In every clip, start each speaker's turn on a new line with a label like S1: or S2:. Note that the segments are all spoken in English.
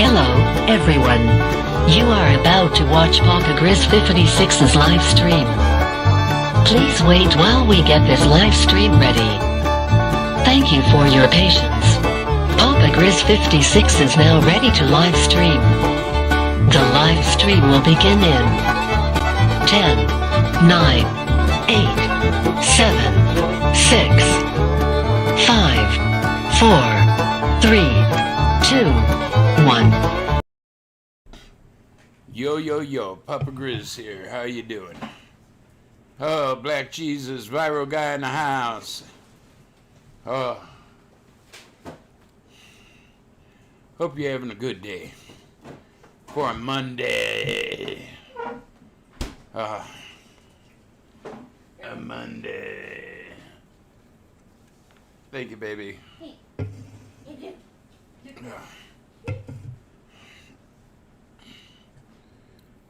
S1: Hello, everyone. You are about to watch Papa Grizz 56's live stream. Please wait while we get this live stream ready. Thank you for your patience. Papa Grizz 56 is now ready to live stream. The live stream will begin in 10, 9, 8, 7, 6, 5, 4, 3, 2, 1.
S2: Yo, Papa Grizz here. How you doing? Oh, Black Jesus, viral guy in the house. Oh. Hope you're having a good day. For a Monday. A Monday. Thank you, baby.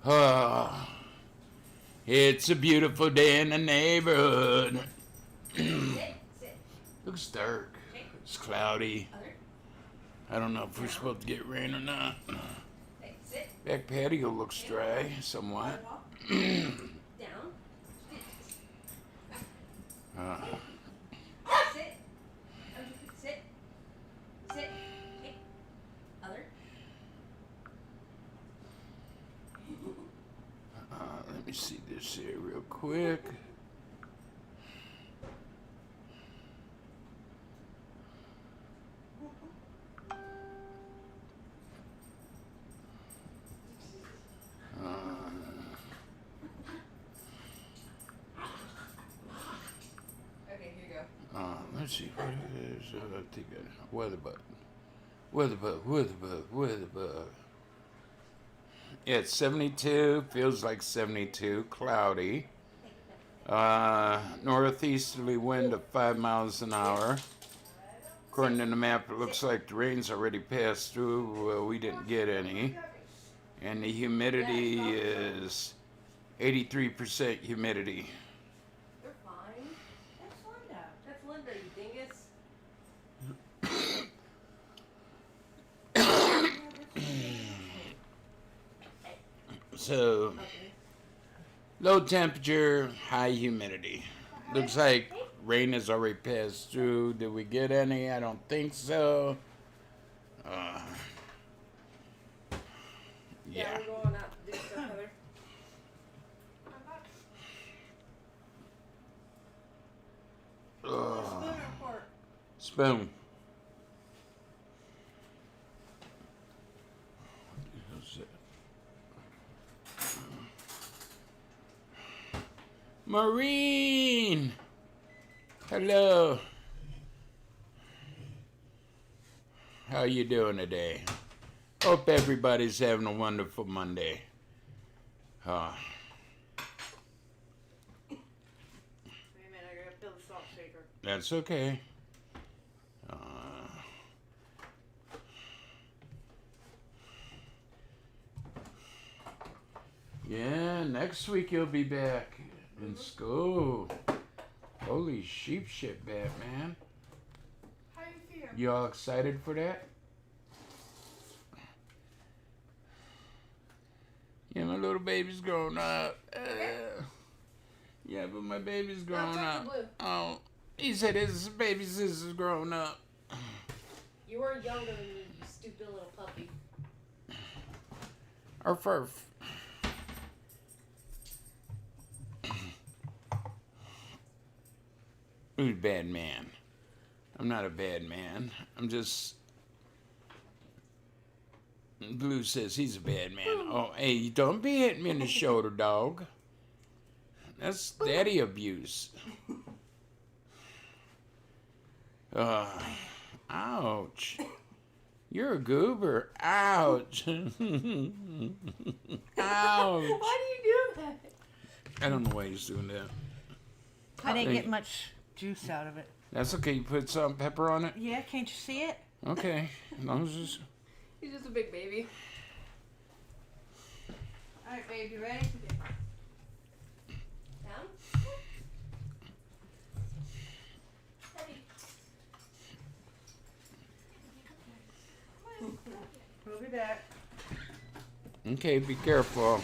S2: Oh, it's a beautiful day in the neighborhood. Looks dark. It's cloudy. I don't know if we're supposed to get rain or not. Back patio looks dry, somewhat. Let me see this here real quick.
S3: Okay, here you go.
S2: Let's see what it is. I think weather bug. Yeah, it's 72. Feels like 72. Cloudy. Northeasterly wind of 5 miles an hour. According to the map, it looks like the rain's already passed through. Well, we didn't get any. And the humidity is 83% humidity.
S3: They're fine. That's Linda. That's Linda, you dingus.
S2: So, low temperature, high humidity. Looks like rain has already passed through. Did we get any? I don't think so. Yeah.
S3: We're going out to do stuff, Heather.
S2: Spoon. Maureen! Hello. How you doing today? Hope everybody's having a wonderful Monday.
S3: Wait a minute, I gotta fill the salt shaker.
S2: That's okay. Yeah, next week you'll be back in school. Holy sheep shit, Batman.
S3: How you feel?
S2: You all excited for that? Yeah, my little baby's grown up. Yeah, but my baby's grown up. Oh, he said his baby sister's grown up.
S3: You were younger than me, you stupid little puppy.
S2: Arf, arf. Who's a bad man? I'm not a bad man. I'm just... Blue says he's a bad man. Oh, hey, don't be hitting me in the shoulder, dog. That's daddy abuse. Ouch. You're a goober. Ouch. Ouch.
S3: Why do you do that?
S2: I don't know why he's doing that.
S4: I didn't get much juice out of it.
S2: That's okay. You put salt and pepper on it?
S4: Yeah, can't you see it?
S2: Okay. As long as it's...
S3: He's just a big baby.
S4: All right, babe, you ready?
S3: Down?
S4: Ruby? be back.
S2: Okay, be careful.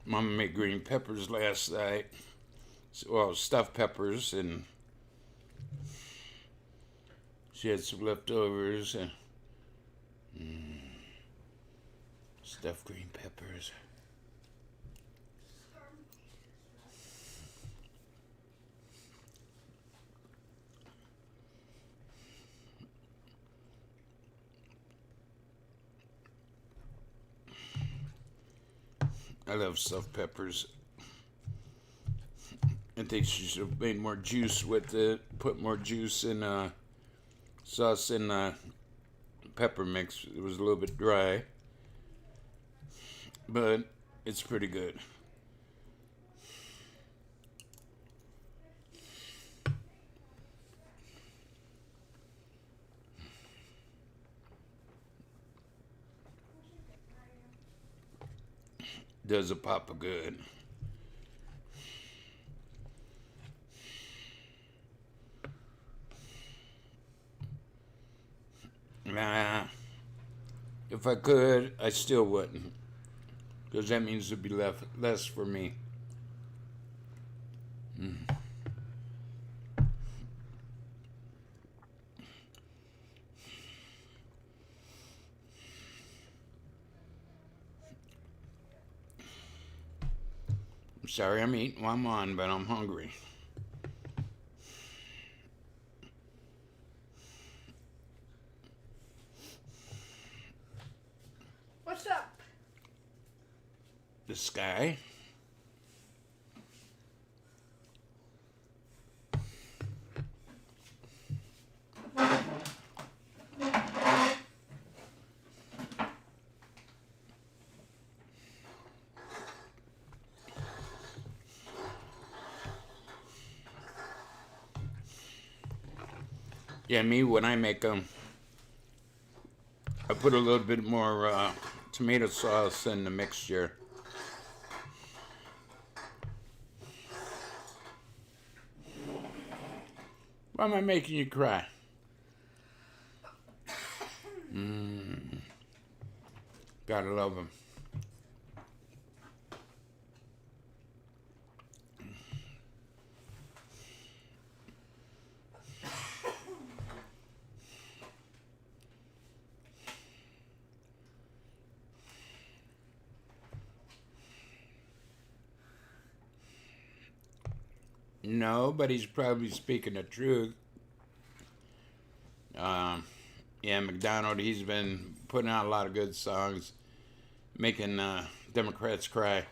S2: Mama made green peppers last night. Well, stuffed peppers, and she had some leftovers and stuffed green peppers. I love stuffed peppers. I think she should have made more juice with it. Put more juice in sauce in pepper mix. It was a little bit dry, but it's pretty good. Does a papa good. Nah, if I could, I still wouldn't, because that means it'd be less for me. I'm sorry I'm eating while I'm on, but I'm hungry.
S4: What's up?
S2: The sky. Yeah, me, when I make them, I put a little bit more tomato sauce in the mixture. Why am I making you cry? Gotta love them. No, but he's probably speaking the truth. Yeah, McDonald, he's been putting out a lot of good songs, making Democrats cry.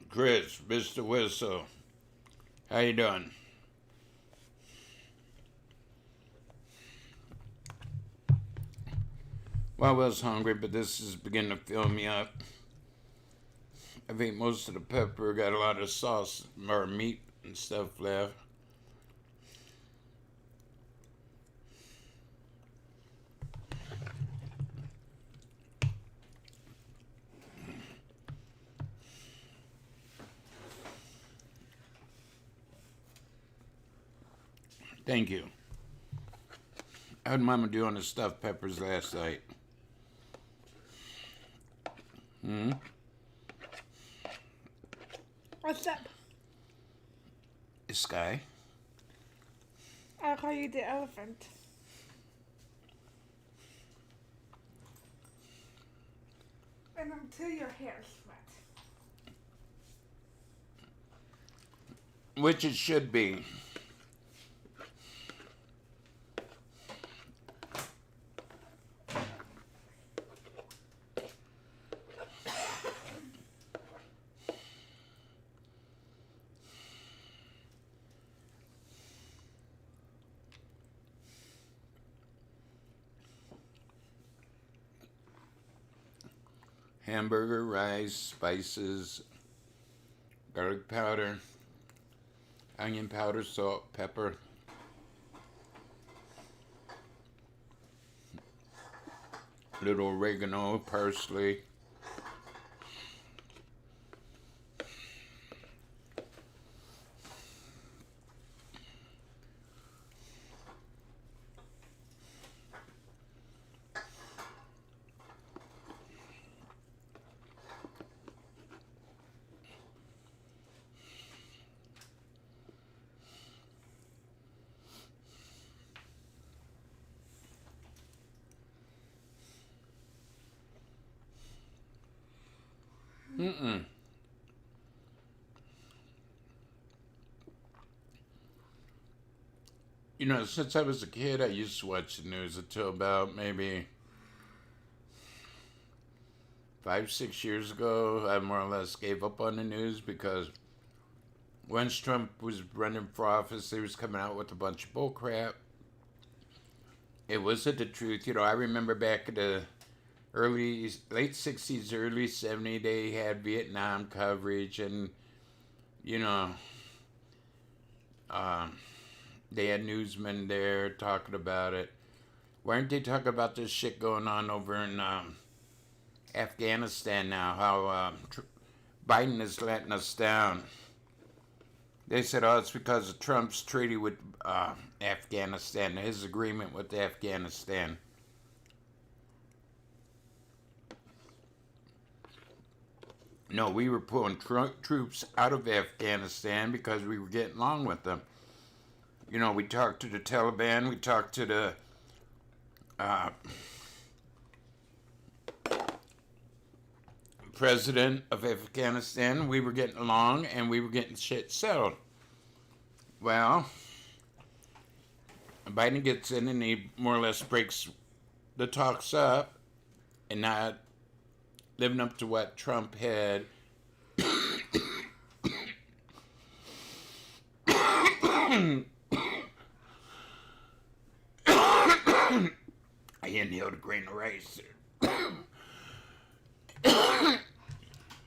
S2: Chris, Mr. Whistle, how you doing? Well, I was hungry, but this is beginning to fill me up. I've ate most of the pepper, got a lot of sauce or meat and stuff left. Thank you. How'd Mama do on the stuffed peppers last night?
S4: What's up?
S2: Sky?
S4: I'll call you the elephant. And until your hair's wet.
S2: Which it should be. Hamburger, rice, spices, garlic powder, onion powder, salt, pepper. Little oregano, parsley. Mm-mm. You know, since I was a kid, I used to watch the news until about maybe 5, 6 years ago. I more or less gave up on the news because once Trump was running for office, he was coming out with a bunch of bullcrap. It wasn't the truth. You know, I remember back in the late 60s, early 70s, they had Vietnam coverage, and, you know, they had newsmen there talking about it. Why aren't they talking about this shit going on over in Afghanistan now? How Biden is letting us down. They said, oh, it's because of Trump's treaty with Afghanistan, his agreement with Afghanistan. No, we were pulling troops out of Afghanistan because we were getting along with them. You know, we talked to the Taliban, we talked to the president of Afghanistan. We were getting along and we were getting shit settled. Well, Biden gets in and he more or less breaks the talks up and not living up to what Trump had I inhaled a grain of rice.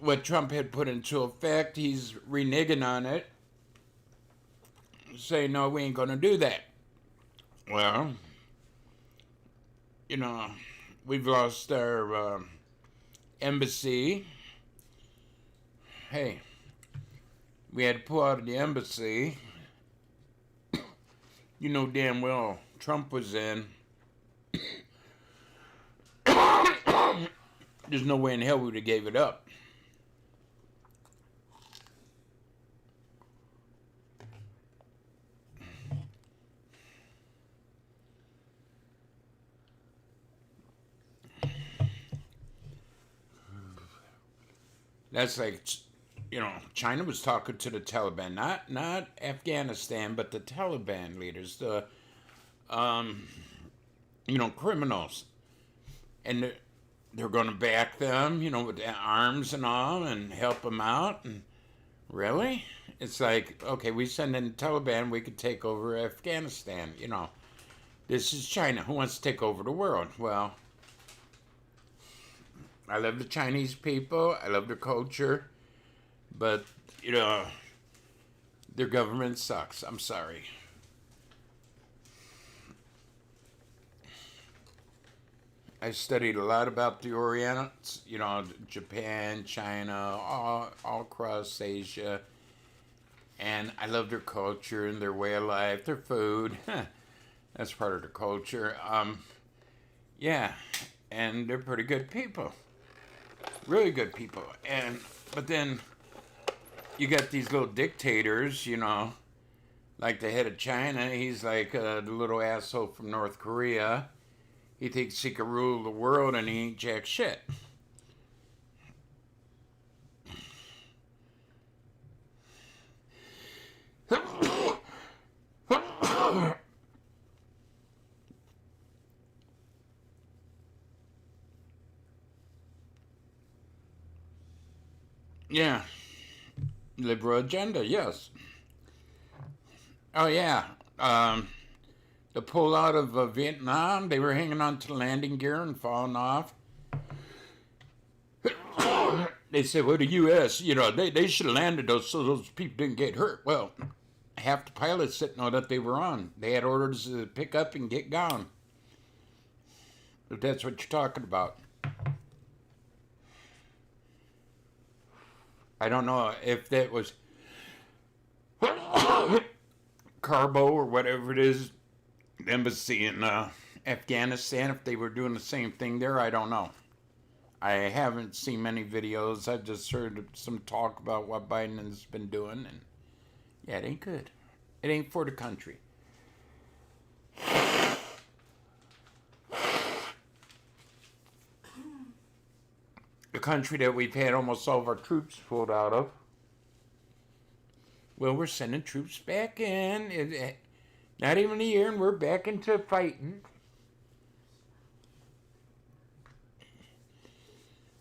S2: What Trump had put into effect, he's reneging on it, saying, no, we ain't gonna do that. Well, you know, we've lost our embassy. Hey, we had to pull out of the embassy. You know damn well Trump was in. There's no way in hell we would have gave it up. That's like, you know, China was talking to the Taliban, not Afghanistan, but the Taliban leaders, the, you know, criminals. And they're going to back them, you know, with arms and all and help them out. And really? It's like, okay, we send in the Taliban, we could take over Afghanistan. You know, this is China. Who wants to take over the world? Well, I love the Chinese people. I love their culture. But, you know, their government sucks. I'm sorry. I studied a lot about the Orientals, you know, Japan, China, all across Asia. And I love their culture and their way of life, their food. That's part of their culture. Yeah, and they're pretty good people. Really good people. But then you got these little dictators, you know, like the head of China. He's like the little asshole from North Korea. He thinks he can rule the world and he ain't jack shit. Yeah. Liberal agenda, yes. Oh, yeah. The pullout of Vietnam, they were hanging on to landing gear and falling off. They said, well, the U.S., you know, they should have landed those so those people didn't get hurt. Well, half the pilots didn't know that they were on. They had orders to pick up and get gone. if that's what you're talking about. I don't know if that was Carbo or whatever it is, embassy in Afghanistan, if they were doing the same thing there, I don't know. I haven't seen many videos. I've just heard some talk about what Biden has been doing, and yeah, it ain't good. It ain't for the country. The country that we've had almost all of our troops pulled out of. Well, we're sending troops back in. Not even a year, and we're back into fighting.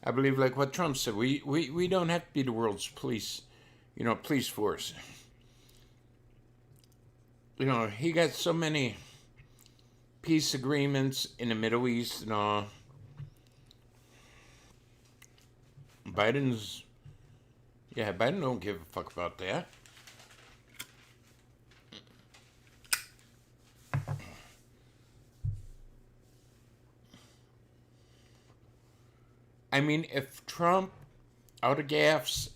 S2: I believe, like what Trump said, we don't have to be the world's police force. You know, he got so many peace agreements in the Middle East and all. Biden don't give a fuck about that. I mean, if Trump, out of gaffes,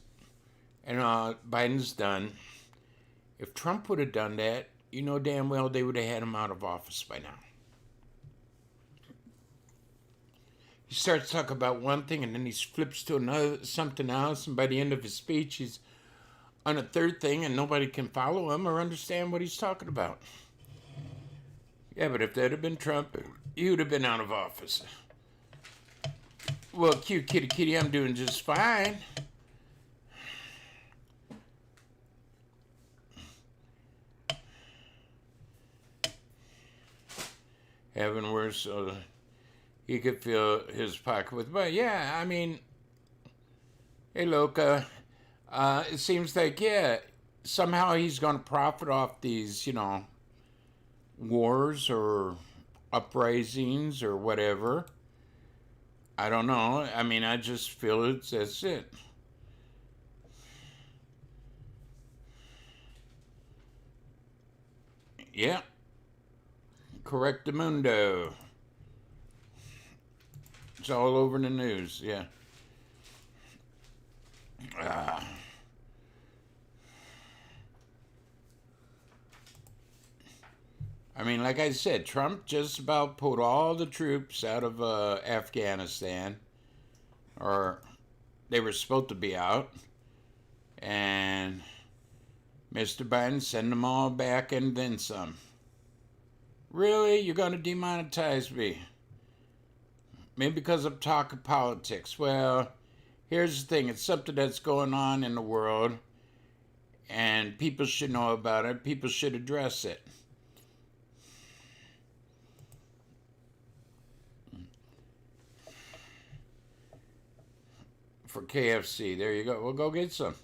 S2: and Biden's done, if Trump would have done that, you know damn well they would have had him out of office by now. He starts talking about one thing, and then he flips to something else, and by the end of his speech, he's on a third thing, and nobody can follow him or understand what he's talking about. Yeah, but if that had been Trump, he would have been out of office. Well, cute kitty, I'm doing just fine. Having worse, so he could fill his pocket with. But yeah, I mean, hey, Loca, it seems like, yeah, somehow he's going to profit off these, wars or uprisings or whatever. I don't know. I mean, I just feel that's it. Yeah. Correctamundo. It's all over the news, yeah. I mean, like I said, Trump just about pulled all the troops out of Afghanistan, or they were supposed to be out, and Mr. Biden sent them all back and then some. Really? You're going to demonetize me? Maybe because I'm talking politics. Well, here's the thing. It's something that's going on in the world, and people should know about it. People should address it. For KFC. There you go. We'll go get some.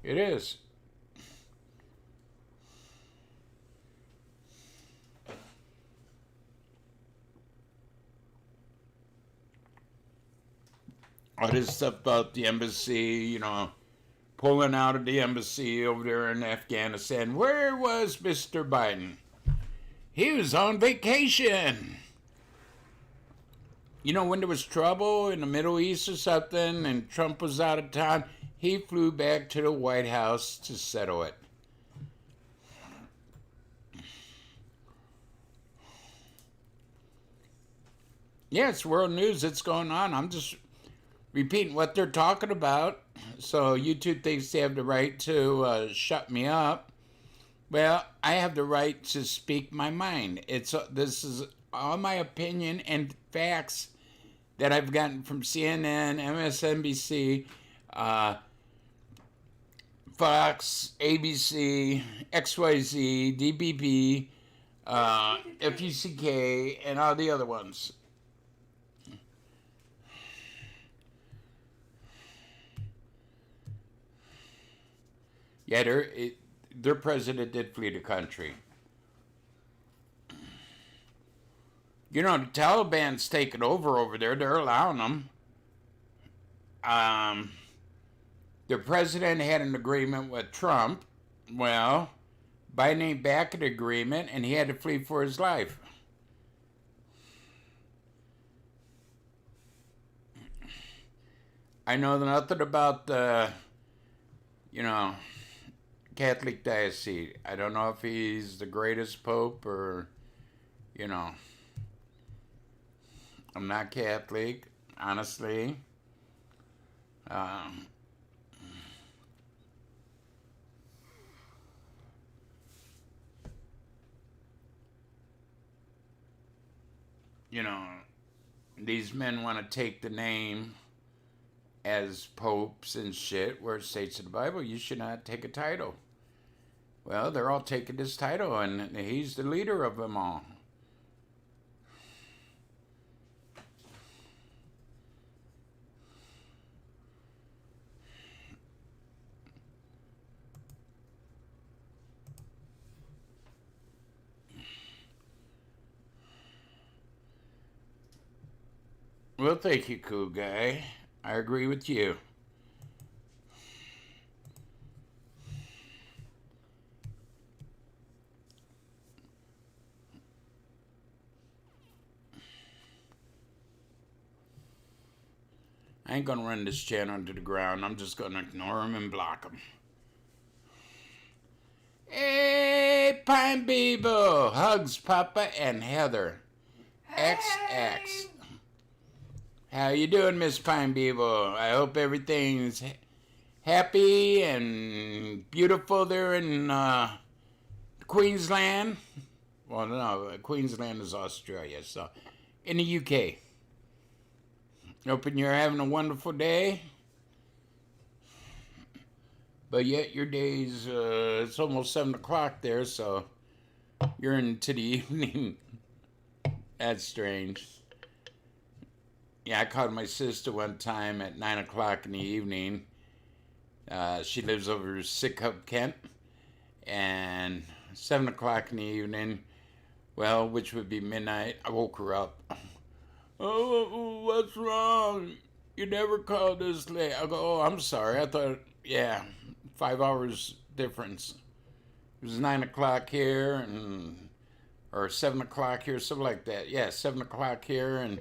S2: It is. All this stuff about the embassy, pulling out of the embassy over there in Afghanistan. Where was Mr. Biden? He was on vacation. When there was trouble in the Middle East or something and Trump was out of town, he flew back to the White House to settle it. Yeah, it's world news. It's going on. I'm just repeating what they're talking about. So YouTube thinks they have the right to shut me up. Well, I have the right to speak my mind. This is all my opinion and facts that I've gotten from CNN, MSNBC, Fox, ABC, XYZ, DBB, FUCK, and all the other ones. Yeah, their president did flee the country. The Taliban's taking over there. They're allowing them. The president had an agreement with Trump. Well, Biden ain't back at the agreement, and he had to flee for his life. I know nothing about the, Catholic diocese. I don't know if he's the greatest pope or, you know, I'm not Catholic, honestly. Um, you know, these men want to take the name as popes and shit, where it states in the Bible you should not take a title. Well, they're all taking this title, and he's the leader of them all. Well, thank you, cool guy. I agree with you. I ain't gonna run this channel into the ground. I'm just gonna ignore him and block him. Hey, Pine Beeble! Hugs, Papa and Heather. XX. How you doing, Miss Pine Beeble? I hope everything's happy and beautiful there in Queensland. Well, no, Queensland is Australia, so in the UK. Hoping you're having a wonderful day. But yet your day's, it's almost 7 o'clock there, so you're into the evening. That's strange. Yeah, I called my sister one time at 9 o'clock in the evening. She lives over Sidcup, Kent. And 7 o'clock in the evening, well, which would be midnight, I woke her up. Oh, what's wrong? You never called this late. I go, oh, I'm sorry. I thought, 5 hours difference. It was 9 o'clock here, or 7 o'clock here, something like that. Yeah, 7 o'clock here, and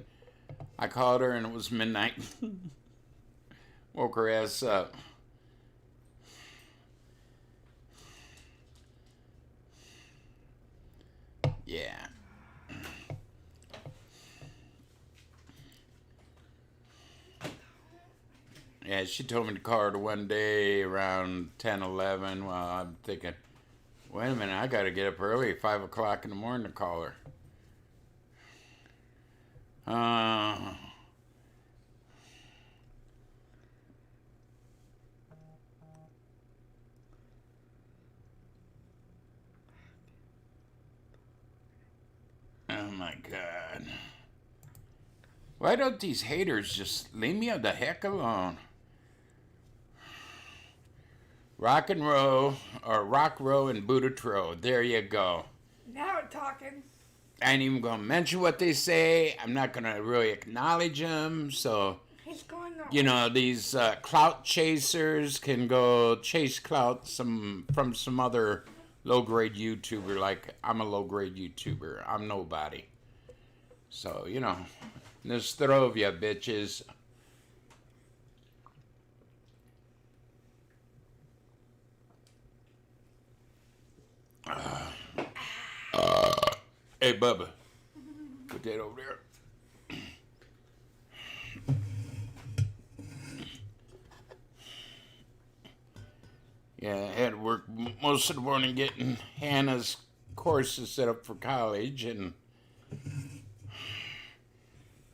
S2: I called her, and it was midnight. Woke her ass up. Yeah. Yeah, she told me to call her one day around 10, 11. Well, I'm thinking, wait a minute, I got to get up early at 5 o'clock in the morning to call her. Oh my God. Why don't these haters just leave me the heck alone? Rock and roll, or rock row and Buddha. There you go.
S5: Now we're talking.
S2: I ain't even gonna mention what they say. I'm not gonna really acknowledge them. So,
S5: He's going on.
S2: you know, these clout chasers can go chase clout from some other low-grade YouTuber. Like, I'm a low-grade YouTuber. I'm nobody. So, you know, Nostrovia, bitches. Hey, Bubba. Put that over there. Yeah, I had to work most of the morning getting Hannah's courses set up for college and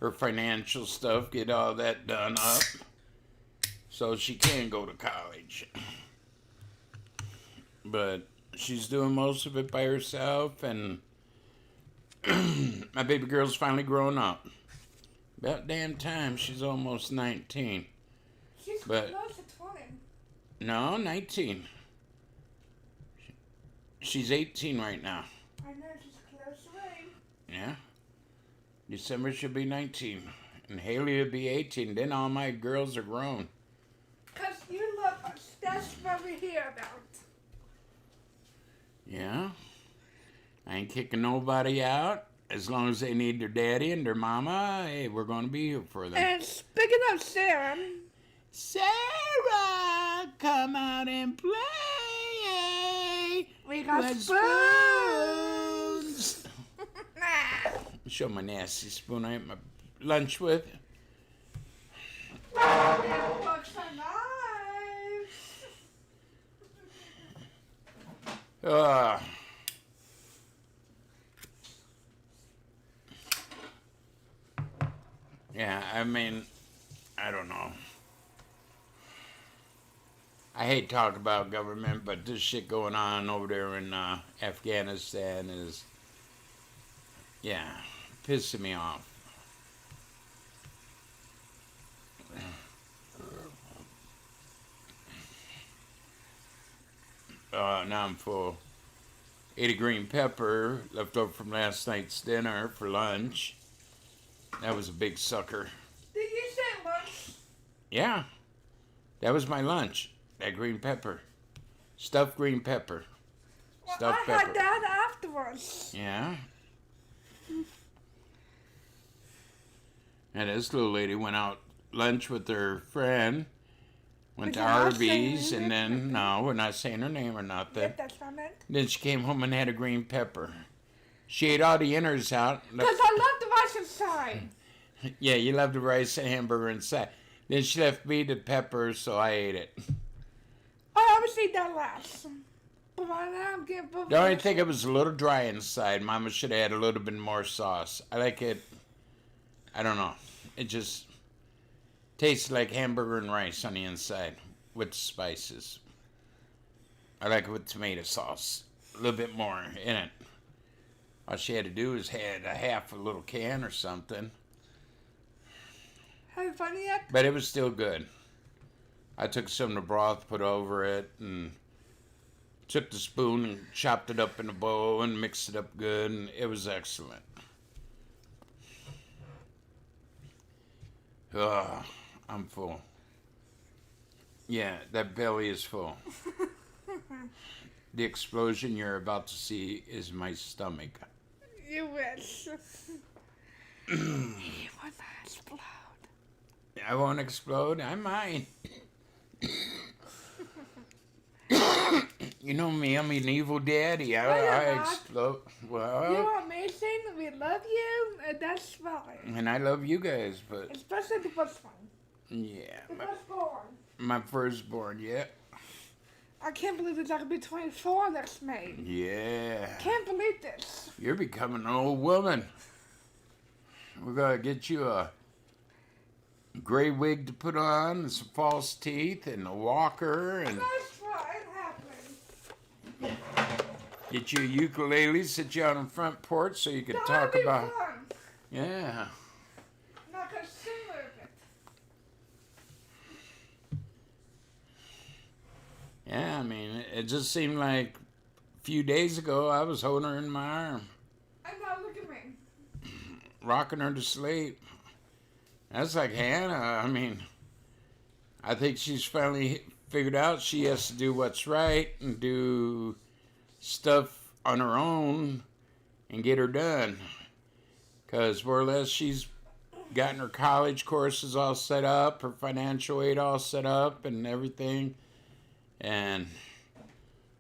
S2: her financial stuff, get all that done up so she can go to college. But she's doing most of it by herself, and my baby girl's finally grown up. About damn time, she's almost 19.
S5: She's
S2: But-
S5: close to 20.
S2: No, 19. She's 18 right now.
S5: I know she's close away.
S2: Yeah. December she'll be 19. And Haley will be 18. Then all my girls are grown.
S5: Because you love us. That's what we hear about.
S2: Yeah. I ain't kicking nobody out. As long as they need their daddy and their mama, hey, we're going to be here for them.
S5: And speaking of Sarah,
S2: Sarah, come out and play.
S5: We got
S2: with
S5: spoons.
S2: Show my nasty spoon I ate my lunch with.
S5: Forks and knives.
S2: Yeah, I mean, I don't know. I hate talking about government, but this shit going on over there in Afghanistan is, yeah, pissing me off. Now I'm full. Ate a green pepper left over from last night's dinner for lunch. That was a big sucker.
S5: Did you say lunch?
S2: Yeah, that was my lunch. That green pepper. Stuffed green pepper.
S5: Well,
S2: Stuffed
S5: I
S2: pepper.
S5: had that afterwards.
S2: Yeah. And this little lady went out lunch with her friend. Went to
S5: But you're not saying
S2: Arby's,
S5: her
S2: and
S5: name?
S2: then, no, we're not saying her name or nothing.
S5: If that's what I meant.
S2: Then she came home and had a green pepper. She ate all the innards out.
S5: Because I love the rice inside.
S2: Yeah, you love the rice and hamburger inside. Then she left me the pepper, so I ate it.
S5: I always eat that last. But right now I'm getting both.
S2: The only thing, it was a little dry inside. Mama should have had a little bit more sauce. I like it. I don't know. It just tastes like hamburger and rice on the inside with spices. I like it with tomato sauce. A little bit more in it. All she had to do was had a half a little can or something.
S5: Have you fun yet?
S2: But it was still good. I took some of the broth, put over it, and took the spoon and chopped it up in a bowl and mixed it up good, and it was excellent. Ugh, I'm full. Yeah, that belly is full. The explosion you're about to see is my stomach.
S5: You wish. You want to explode.
S2: I won't explode. I might. You know me, I'm an evil daddy.
S5: you're
S2: I
S5: not.
S2: explode. Well,
S5: You're amazing. We love you. And that's fine.
S2: and I love you guys, but
S5: Especially the first one.
S2: yeah,
S5: The firstborn.
S2: my firstborn, yeah.
S5: I can't believe it's going to be 24 next May.
S2: Yeah.
S5: Can't believe this.
S2: You're becoming an old woman. We're gonna get you a gray wig to put on, and some false teeth, and a walker, and
S5: That's right. It happened.
S2: get you a ukulele, sit you out on the front porch so you can
S5: That'll
S2: talk
S5: be
S2: about.
S5: fun.
S2: Yeah.
S5: I'm not going to sing with it.
S2: Yeah, I mean, it just seemed like a few days ago I was holding her in my arm,
S5: And now look at me.
S2: rocking her to sleep. That's like Hannah. I mean, I think she's finally figured out she has to do what's right and do stuff on her own and get her done. Because more or less she's gotten her college courses all set up, her financial aid all set up and everything. And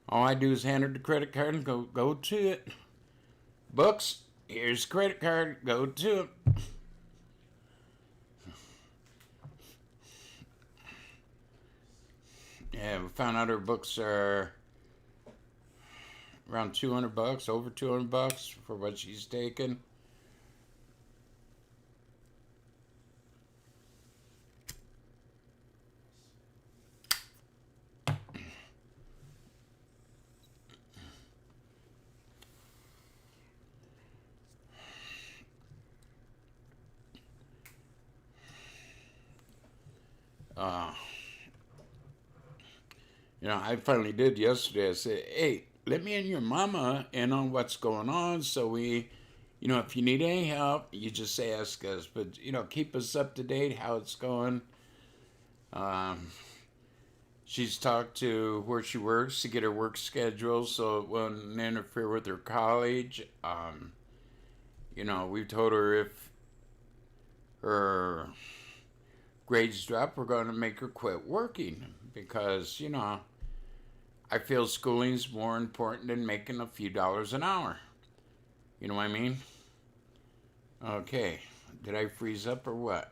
S2: all I do is hand her the credit card and go to it. Books, here's the credit card, go to it. Yeah, we found out her books are around $200, over $200 for what she's taken. I finally did yesterday. I said, hey, let me and your mama in on what's going on so we, if you need any help, you just ask us. But, keep us up to date how it's going. She's talked to where she works to get her work schedule so it won't interfere with her college. We've told her if her grades drop, we're going to make her quit working because, you know, I feel schooling's more important than making a few dollars an hour. You know what I mean? Okay. Did I freeze up or what?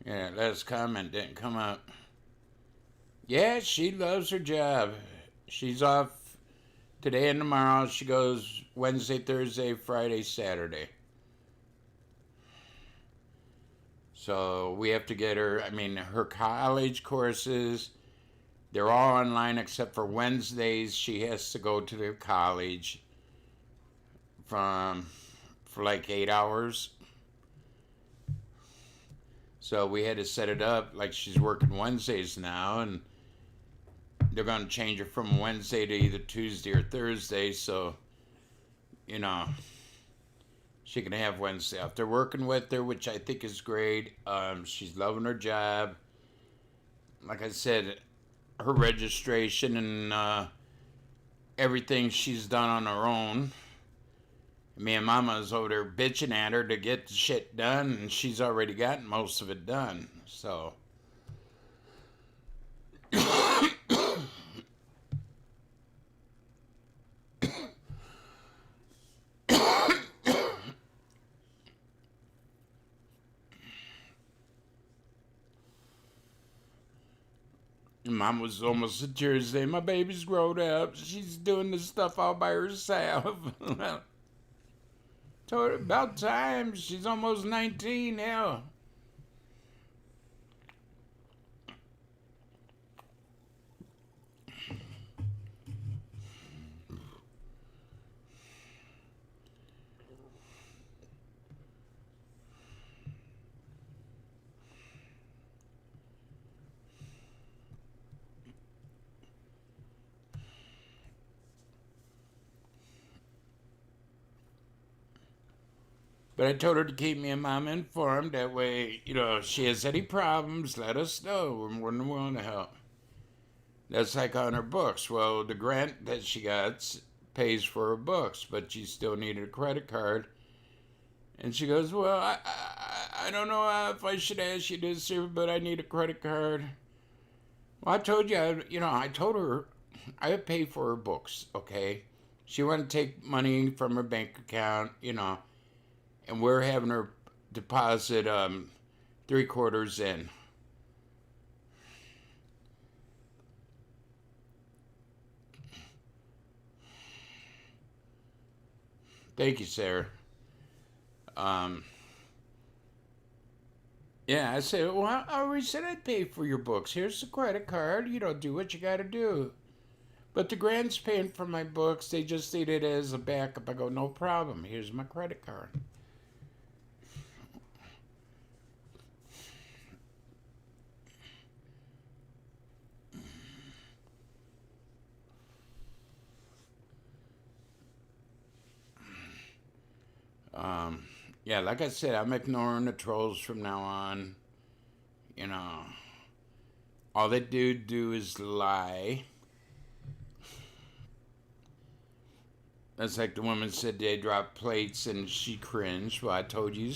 S2: Yeah, last comment didn't come up. Yeah, she loves her job. She's off today and tomorrow. She goes Wednesday, Thursday, Friday, Saturday. So we have to get her, I mean, her college courses, they're all online except for Wednesdays. She has to go to the college for like 8 hours. So we had to set it up like she's working Wednesdays now, and they're going to change her from Wednesday to either Tuesday or Thursday, so, you know, she can have Wednesday off. They're working with her, which I think is great. She's loving her job. Like I said, her registration and everything she's done on her own. Me and Mama's over there bitching at her to get the shit done, and she's already gotten most of it done. So, Mom was almost in tears saying, my baby's grown up. She's doing this stuff all by herself. Told her about time. She's almost 19 now. But I told her to keep me and Mom informed. That way, you know, if she has any problems, let us know. We're more than willing to help. That's like on her books. Well, the grant that she got pays for her books, but she still needed a credit card. And she goes, well, I don't know if I should ask you this here, but I need a credit card. Well, I told you, I told her I would pay for her books, okay? She wanted to take money from her bank account, and we're having her deposit 3/4 in. Thank you, Sarah. Yeah, I said, well, I already said I'd pay for your books. Here's the credit card. Do what you got to do. But the grant's paying for my books. They just need it as a backup. I go, no problem. Here's my credit card. Yeah, like I said, I'm ignoring the trolls from now on. All they do is lie. That's like the woman said they dropped plates and she cringed. Well, I told you,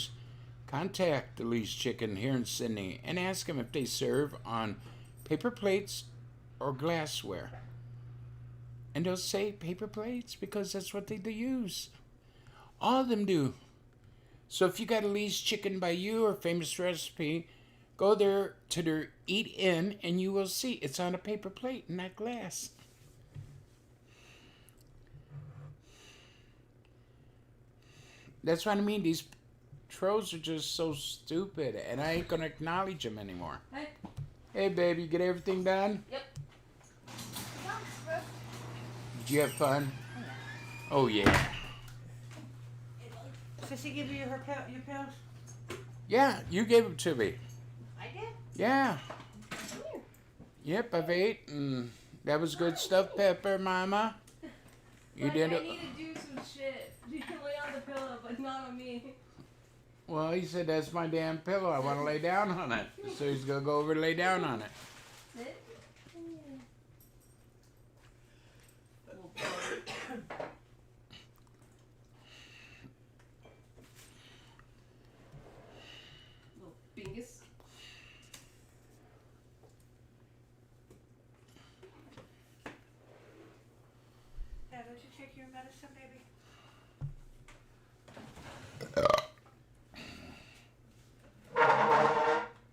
S2: contact the Lee's Chicken here in Sydney and ask them if they serve on paper plates or glassware. And they'll say paper plates because that's what they use. All of them do. So if you got a Lee's Chicken by you or Famous Recipe, go there to their Eat In and you will see it's on a paper plate, not glass. That's what I mean. These trolls are just so stupid, and I ain't gonna acknowledge them anymore.
S3: Hey.
S2: Hey, baby, you get everything done?
S3: Yep.
S2: Did you have fun? Oh, yeah.
S4: Did she give you your pills?
S2: Yeah, you gave them to me.
S3: I did?
S2: Yeah.
S3: Come here.
S2: Yep, I've ate, and that was good stuff, Pepper, Mama. You did
S3: I
S2: it.
S3: need to do some shit. You can lay on the pillow, but not on me.
S2: Well, he said, that's my damn pillow. I want to lay down on it. So he's going to go over and lay down on it.
S4: Did you take your medicine, baby?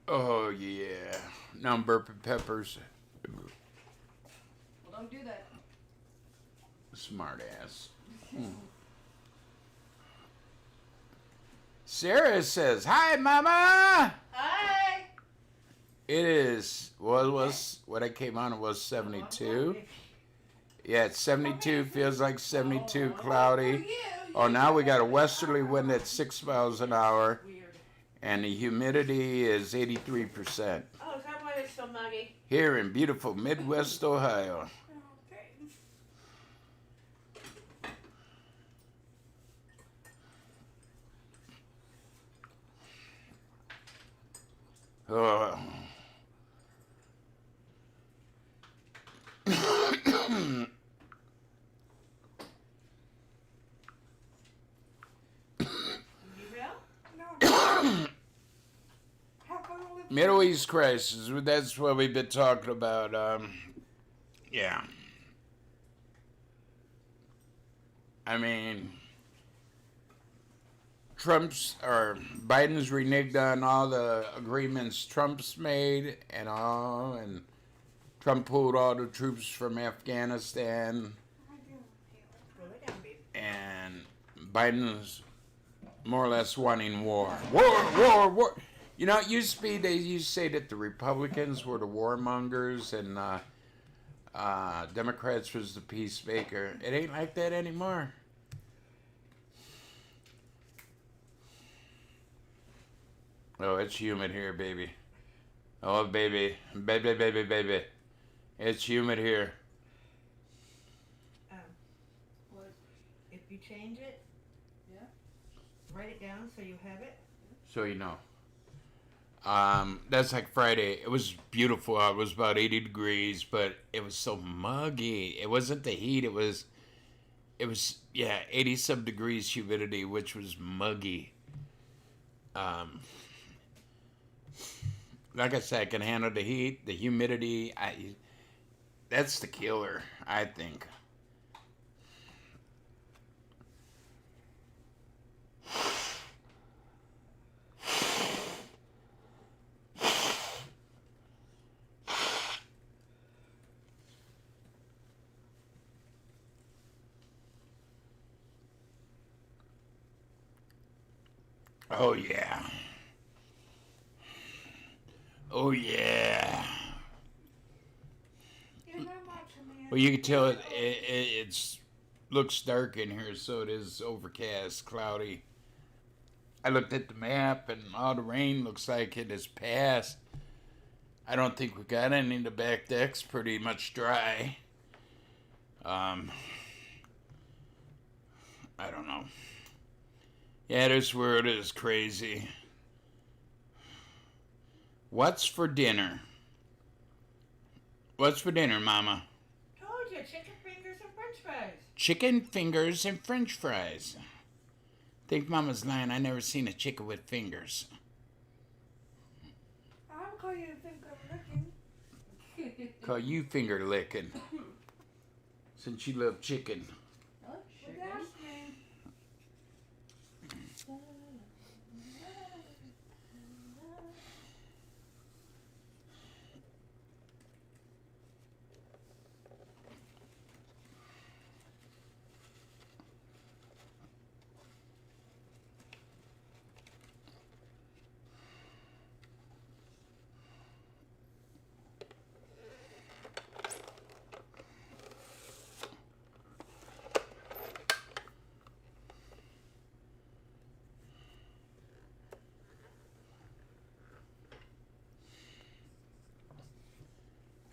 S2: Oh yeah. Now I'm burping peppers.
S3: Well, don't do that.
S2: Smart ass. Sarah says, "Hi, Mama."
S4: Hi.
S2: It is. Well, it was what I came on. It was 72. Yeah, it's 72. Feels like 72. Cloudy. Oh, now we got a westerly wind at 6 miles an hour,
S4: Weird.
S2: and the humidity is 83%.
S4: Oh, is that why it's so muggy?
S2: Here in beautiful Midwest Ohio.
S5: Okay.
S2: Oh.
S4: You will?
S5: No. Have fun with
S2: Middle East crisis. That's what we've been talking about. Yeah. I mean, Biden's reneged on all the agreements Trump's made and all, and Trump pulled all the troops from Afghanistan,
S4: Go lay down, baby.
S2: and Biden's more or less wanting war. War. You know, it used to be, they used to say that the Republicans were the warmongers and Democrats was the peacemaker. It ain't like that anymore. Oh, it's humid here, baby. Oh, baby. Baby. It's humid here.
S4: What? If you change it,
S3: Yeah.
S4: write it down so you have it.
S2: So you know. That's like Friday. It was beautiful out. It was about 80 degrees, but it was so muggy. It wasn't the heat. It was 80 some degrees humidity, which was muggy. Like I said, I can handle the heat, the humidity. That's the killer, I think. Oh yeah. Oh yeah.
S5: You're not watching me.
S2: Well, you can tell it's looks dark in here, so it is overcast, cloudy. I looked at the map, and all the rain looks like it has passed. I don't think we got any. The back deck's pretty much dry. I don't know. Yeah, this world is crazy. What's for dinner? What's for dinner, Mama?
S4: Told you, chicken fingers and french fries.
S2: Chicken fingers and french fries. Think Mama's lying. I never seen a chicken with fingers.
S5: I'll call you a finger licking.
S2: Call you finger licking. Since you love chicken.
S3: Oh,
S5: But
S3: sugar.
S5: that's me.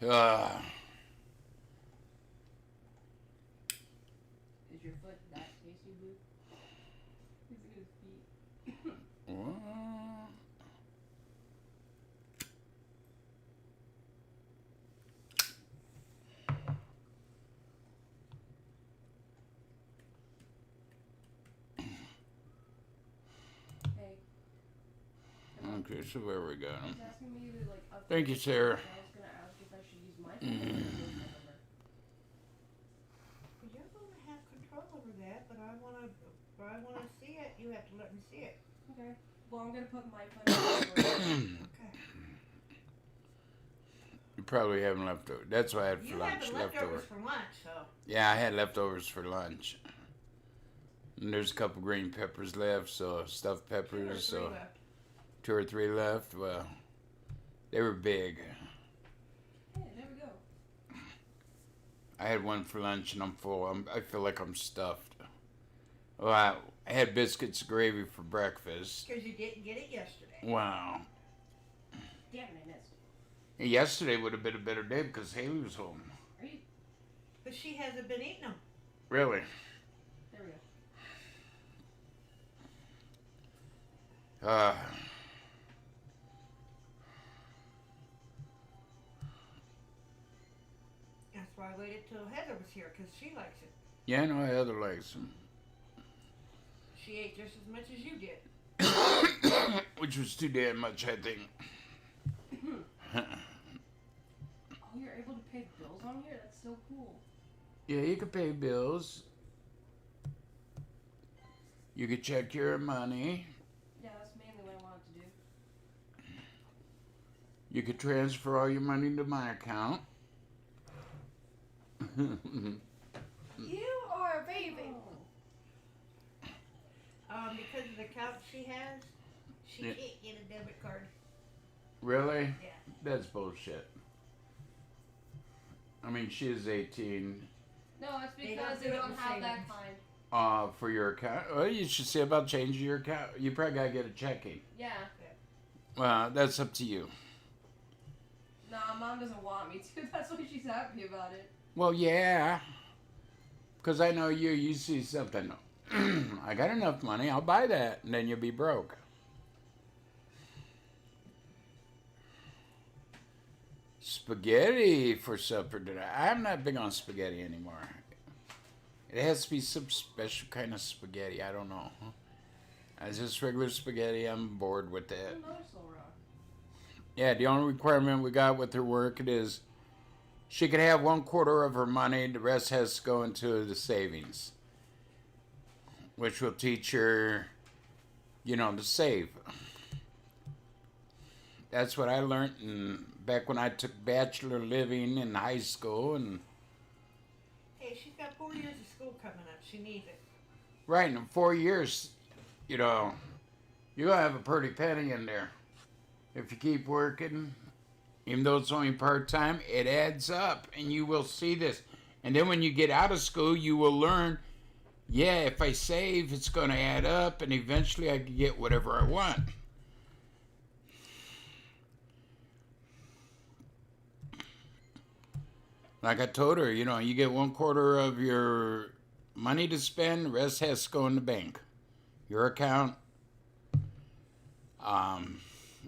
S2: Ah.
S3: Is your foot that tasty, Boo? Look at his feet. Hey.
S2: Okay, so where we got
S3: He's
S2: him?
S3: asking me to like update.
S2: Thank you, Sarah.
S3: And I was gonna ask if I should use my phone or his number.
S4: You're going to have I wanna see it, you have to let me see it.
S3: Okay. Well, I'm gonna put my phone.
S4: Okay.
S2: You probably haven't leftovers. That's what I had for
S4: You
S2: lunch.
S4: have the leftovers for lunch, so.
S2: Yeah, I had leftovers for lunch. And there's a couple green peppers left, so stuffed peppers,
S4: Two or three
S2: so
S4: left.
S2: 2 or 3 left. Well, they were big.
S3: Hey, there we go.
S2: I had one for lunch and I'm full. I feel like I'm stuffed. Well, I had biscuits and gravy for breakfast.
S4: Because you didn't get it yesterday.
S2: Wow.
S3: Damn it, I missed.
S2: Yesterday would have been a better day because Haley was home.
S3: Are you?
S4: But she hasn't been eating them.
S2: Really?
S3: There we go.
S4: That's why I waited till Heather was here, because she likes it.
S2: Yeah, no, Heather likes them.
S4: She ate just as much as you did.
S2: Which was too damn much, I think.
S3: Oh, you're able to pay bills on here? That's so cool.
S2: Yeah, you could pay bills. You could check your money.
S3: Yeah, that's mainly what I wanted to do.
S2: You could transfer all your money to my account.
S5: You are a baby.
S4: Because of the couch she has, she
S2: Yeah.
S4: can't get a debit card.
S2: Really?
S4: Yeah.
S2: That's bullshit. I mean, she is 18.
S3: No, it's
S4: They
S3: because
S4: don't
S3: they
S4: do it
S3: don't
S4: with
S3: have that
S4: savings.
S3: kind.
S2: For your account. Well, you should see about changing your account. You probably gotta get a checking.
S3: Yeah.
S2: Well, that's up to you.
S3: Nah, Mom doesn't want me to. That's why she's happy about it.
S2: Well, yeah. Because I know you. You see something. I got enough money. I'll buy that, and then you'll be broke. Spaghetti for supper today. I'm not big on spaghetti anymore. It has to be some special kind of spaghetti. I don't know. It's just regular spaghetti. I'm bored with that.
S3: Another slow rock.
S2: Yeah, the only requirement we got with her work it is she could have 1/4 of her money. The rest has to go into the savings, which will teach her, to save. That's what I learned back when I took bachelor living in high school. And
S4: Hey, she's got 4 years of school coming up. She needs it.
S2: right in 4 years, you're gonna have a pretty penny in there if you keep working. Even though it's only part-time, it adds up, and you will see this. And then when you get out of school, you will learn, yeah, if I save, it's going to add up, and eventually I can get whatever I want. Like I told her, you get 1/4 of your money to spend, the rest has to go in the bank. Your account.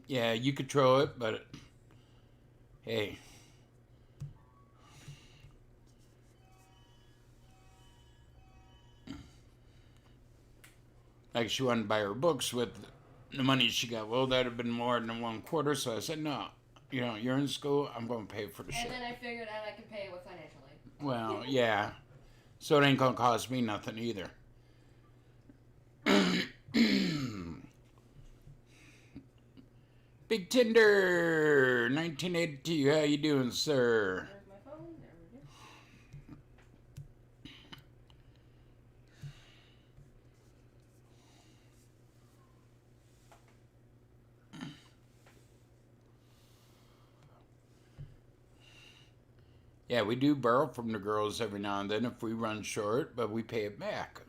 S2: Yeah, you control it, but hey. Like she wanted to buy her books with the money she got. Well, that'd have been more than 1/4, so I said, no, you're in school, I'm going to pay for the shit.
S3: And then I figured out I could pay it with financial aid.
S2: Well, yeah. So it ain't going to cost me nothing either. Big Tinder, 1982. How you doing, sir?
S3: There's my phone. There we go.
S2: Yeah, we do borrow from the girls every now and then if we run short, but we pay it back.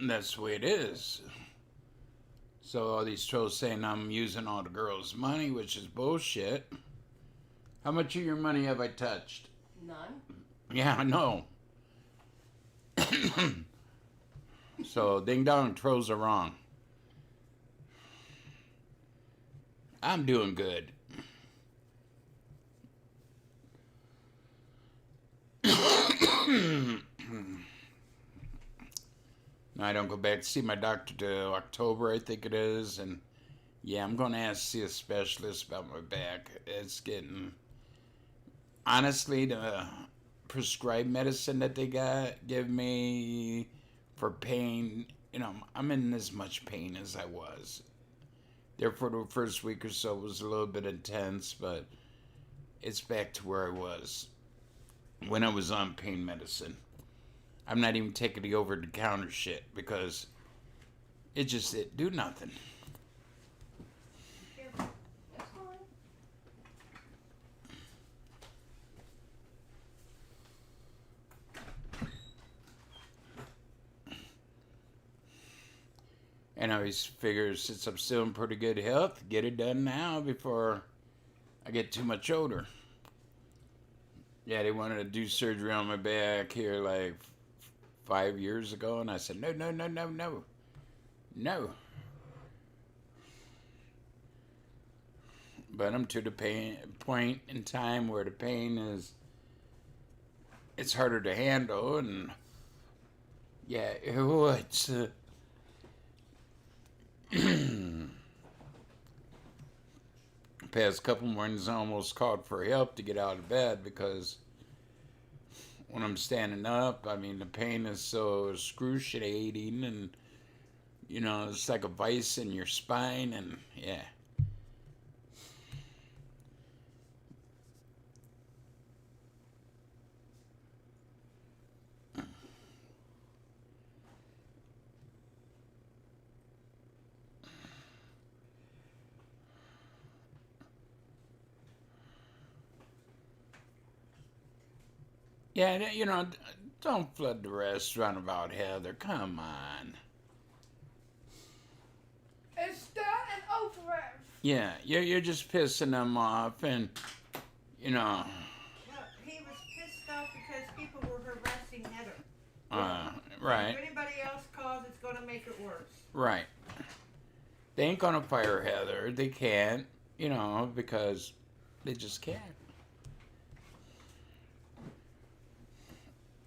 S2: That's the way it is. So all these trolls saying I'm using all the girls' money, which is bullshit. How much of your money have I touched?
S3: None.
S2: Yeah, I know. So ding dong, trolls are wrong. I'm doing good. I don't go back to see my doctor till October, I think it is, and yeah, I'm going to ask to see a specialist about my back. It's getting, honestly, the prescribed medicine that they give me for pain, I'm in as much pain as I was. Therefore, the first week or so was a little bit intense, but it's back to where I was when I was on pain medicine. I'm not even taking the over-the-counter shit because it do nothing.
S3: That's fine.
S2: And I always figure since I'm still in pretty good health, get it done now before I get too much older. Yeah, they wanted to do surgery on my back here like 5 years ago, and I said, no. But I'm to the point in time where the pain it's harder to handle, and yeah, it's past couple mornings I almost called for help to get out of bed because when I'm standing up, I mean, the pain is so excruciating, and it's like a vice in your spine, and yeah. Yeah, don't flood the restaurant about Heather. Come on.
S5: It's done and over with.
S2: Yeah, you're just pissing them off, and
S4: Well, he was pissed off because people were harassing Heather.
S2: right,
S4: If anybody else calls, it's going to make it worse.
S2: right. They ain't gonna fire Heather. They can't, because they just can't.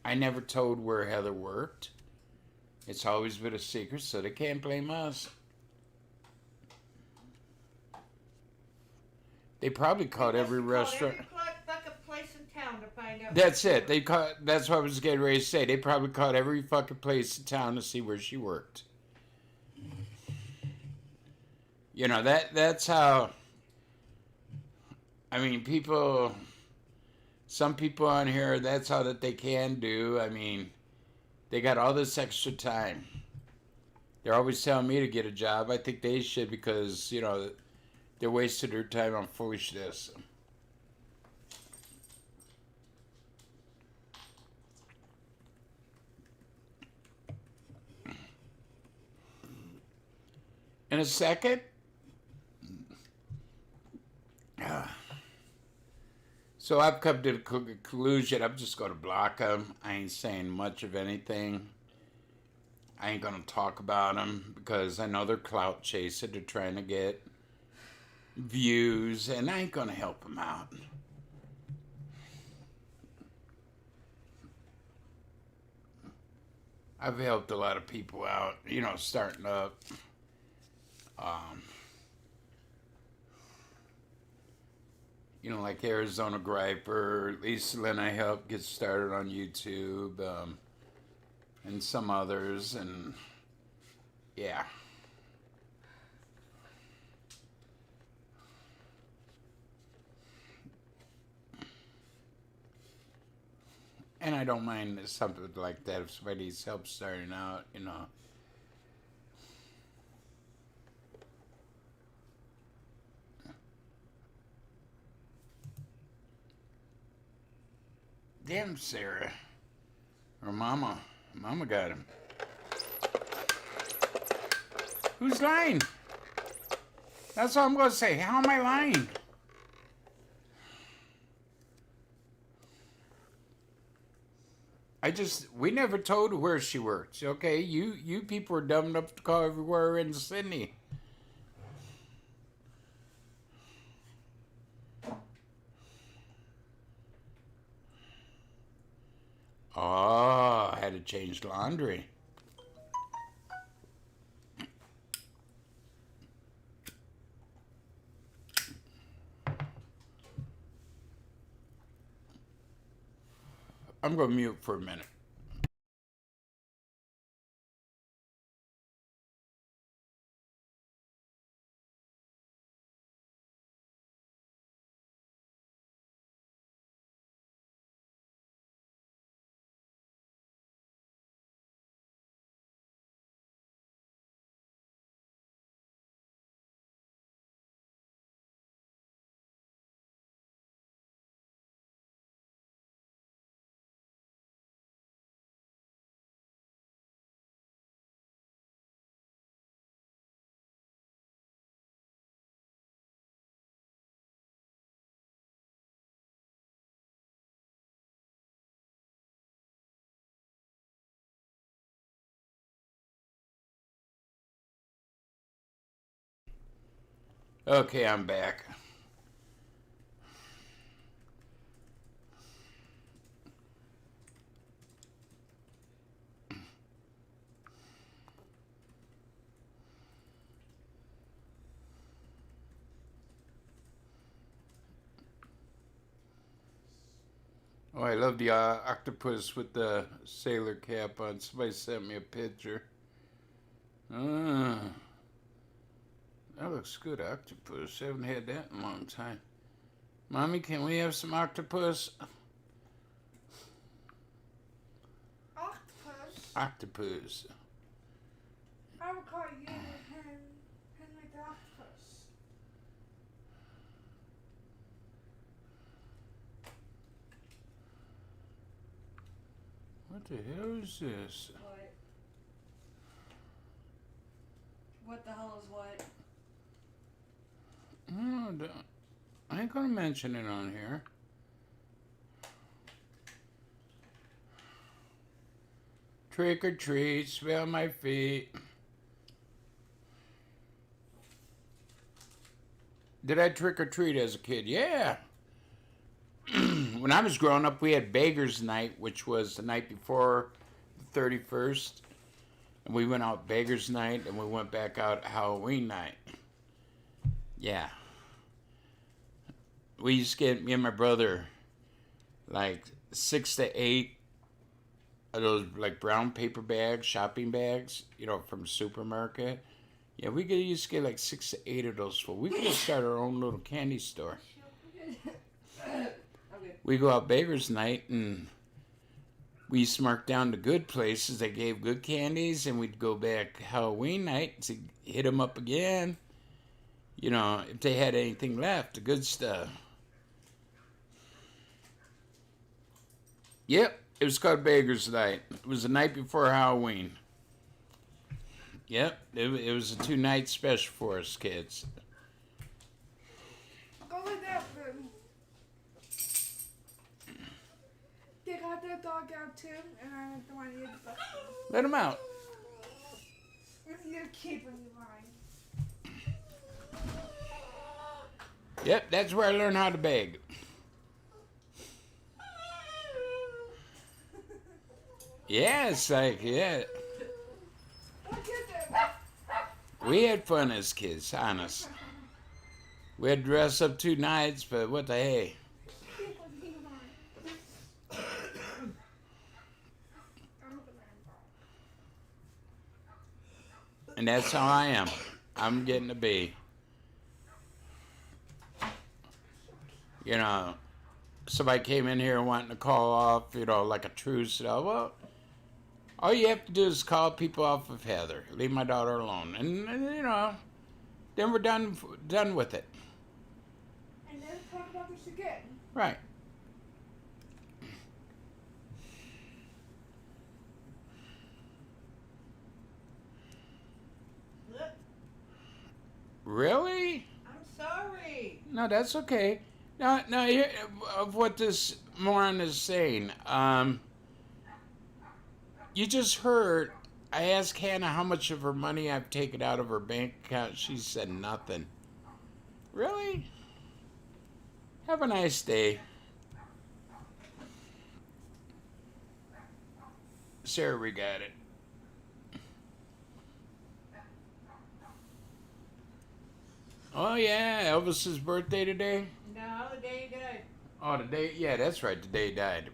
S2: I never told where Heather worked. It's always been a secret, so they can't blame us. They probably called every restaurant.
S4: Every fucking place in town to find out.
S2: That's it. That's what I was getting ready to say. They probably called every fucking place in town to see where she worked. That's how. I mean, some people on here, that's all that they can do. I mean, they got all this extra time. They're always telling me to get a job. I think they should because, they're wasting their time on foolishness. In a second. So I've come to the conclusion, I'm just going to block them. I ain't saying much of anything. I ain't going to talk about them because I know they're clout chasing. They're trying to get views, and I ain't going to help them out. I've helped a lot of people out, starting up. Like Arizona Griper, Lisa Lynn, I helped get started on YouTube, and some others, and yeah. And I don't mind something like that if somebody needs help starting out, Damn, Sarah. Or Mama. Mama got him. Who's lying? That's all I'm going to say. How am I lying? We never told her where she works, okay? You people are dumb enough to call everywhere in Sydney. Oh, I had to change laundry. I'm going to mute for a minute. Okay, I'm back. Oh, I love the octopus with the sailor cap on. Somebody sent me a picture. Ah, that looks good, octopus. Haven't had that in a long time. Mommy, can we have some octopus?
S5: Octopus.
S2: Octopus.
S5: I would call you him like the octopus.
S2: What the hell is this?
S3: What? What the hell is what?
S2: Oh, I ain't gonna mention it on here. Trick or treat, smell my feet. Did I trick or treat as a kid? Yeah. When I was growing up, we had Beggars Night, which was the night before the 31st. And we went out Beggars Night, and we went back out Halloween night. Yeah. We used to get, me and my brother, like 6 to 8 of those like brown paper bags, shopping bags, from the supermarket. Yeah, used to get like 6 to 8 of those full. We could start our own little candy store.
S3: Okay.
S2: We go out Beggars Night, and we used to mark down the good places that gave good candies, and we'd go back Halloween night to hit them up again. If they had anything left, the good stuff. Yep, it was called Beggars Night. It was the night before Halloween. Yep, it was a 2-night special for us kids.
S5: Go with that, boo. They got their dog out too, and I don't want you to bust them.
S2: Let them out.
S5: If you're keeping you lying.
S2: Yep, that's where I learned how to beg. Yeah, it's like, yeah.
S5: Look at them.
S2: We had fun as kids, honest. We had to dress up 2 nights, but what the hey.
S5: Keeping you lying.
S2: And that's how I am. I'm getting to be. Somebody came in here wanting to call off, like a truce. Well, all you have to do is call people off of Heather. Leave my daughter alone. And then we're done with it.
S5: And then talk about this again.
S2: Right.
S4: Look,
S2: Really?
S4: I'm sorry.
S2: No, that's okay. Now, here, of what this moron is saying, you just heard, I asked Hannah how much of her money I've taken out of her bank account. She said nothing. Really? Have a nice day. Sarah, we got it. Oh, yeah, Elvis's birthday today?
S4: No, the day you died.
S2: Oh, the day, yeah, that's right, the day he died.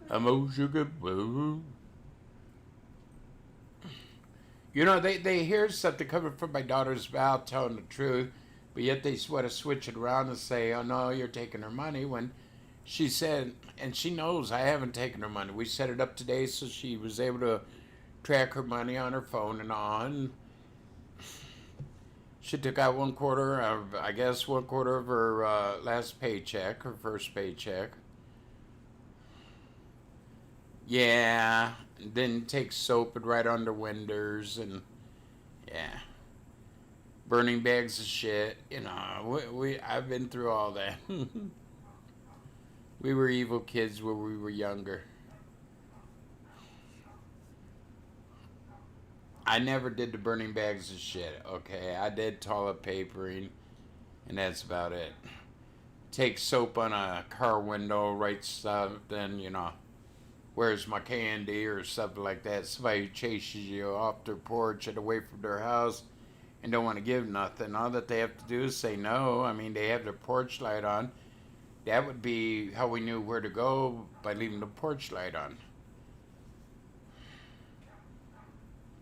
S2: I'm old sugar. You know, they hear something coming from my daughter's mouth telling the truth, but yet they want to switch it around and say, oh no, you're taking her money, when she said, and she knows I haven't taken her money. We set it up today so she was able to track her money on her phone and on. She took out 1/4 of, I guess, 1/4 of her last paycheck, her first paycheck. Yeah, then take soap and write on the windows, and yeah, burning bags of shit. You know, I've been through all that. We were evil kids when we were younger. I never did the burning bags of shit, okay? I did toilet papering, and that's about it. Take soap on a car window, write stuff, then, you know, where's my candy or something like that. Somebody who chases you off their porch and away from their house and don't want to give nothing. All that they have to do is say no. I mean, they have their porch light on. That would be how we knew where to go, by leaving the porch light on.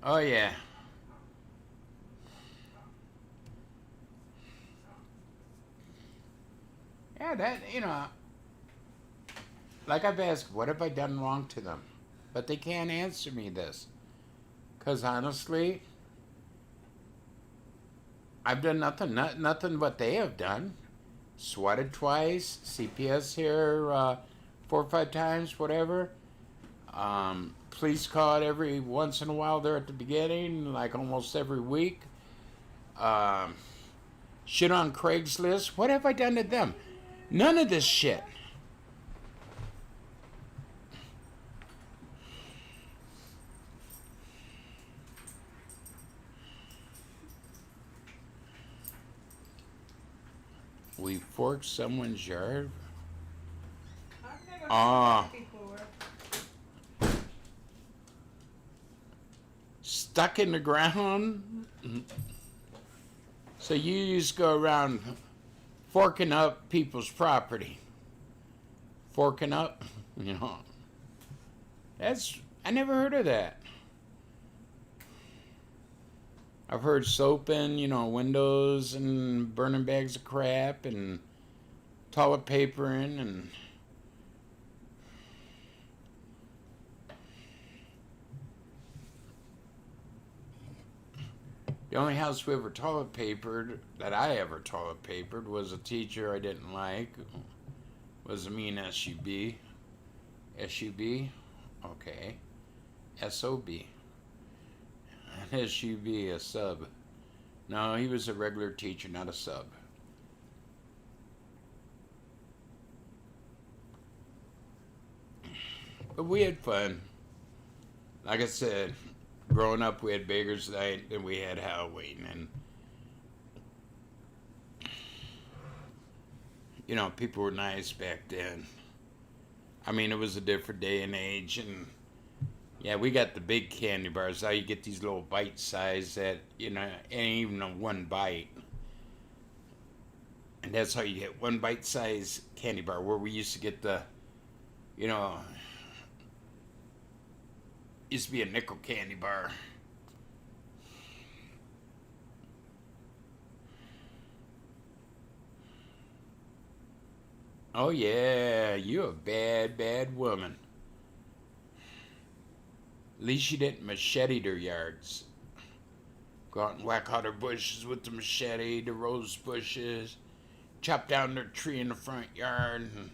S2: Oh, yeah. Yeah, that, you know, like I've asked, what have I done wrong to them? But they can't answer me this. Because honestly, I've done nothing what they have done. Swatted twice, CPS here 4 or 5 times, whatever. Police call it every once in a while there at the beginning, like almost every week. Shit on Craigslist. What have I done to them? None of this shit. We forked someone's yard.
S4: I've never
S2: Ah.
S4: seen that before.
S2: Stuck in the ground. So you just go around forking up people's property. Forking up, you know. I never heard of that. I've heard soaping, you know, windows and burning bags of crap and toilet papering and the only house we ever toilet papered, that I ever toilet papered, was a teacher I didn't like. Was a mean SUB. SUB? Okay. SOB. An SUB, a sub. No, he was a regular teacher, not a sub. But we had fun. Like I said, growing up, we had Baker's Night, and we had Halloween, and you know, people were nice back then. I mean, it was a different day and age, and yeah, we got the big candy bars. Now you get these little bite size that, you know, ain't even a one bite. And that's how you get one bite size candy bar, where we used to get the, you know, used to be a nickel candy bar. Oh yeah, you a bad, bad woman. At least you didn't machete their yards. Go out and whack out their bushes with the machete, the rose bushes, chop down their tree in the front yard. And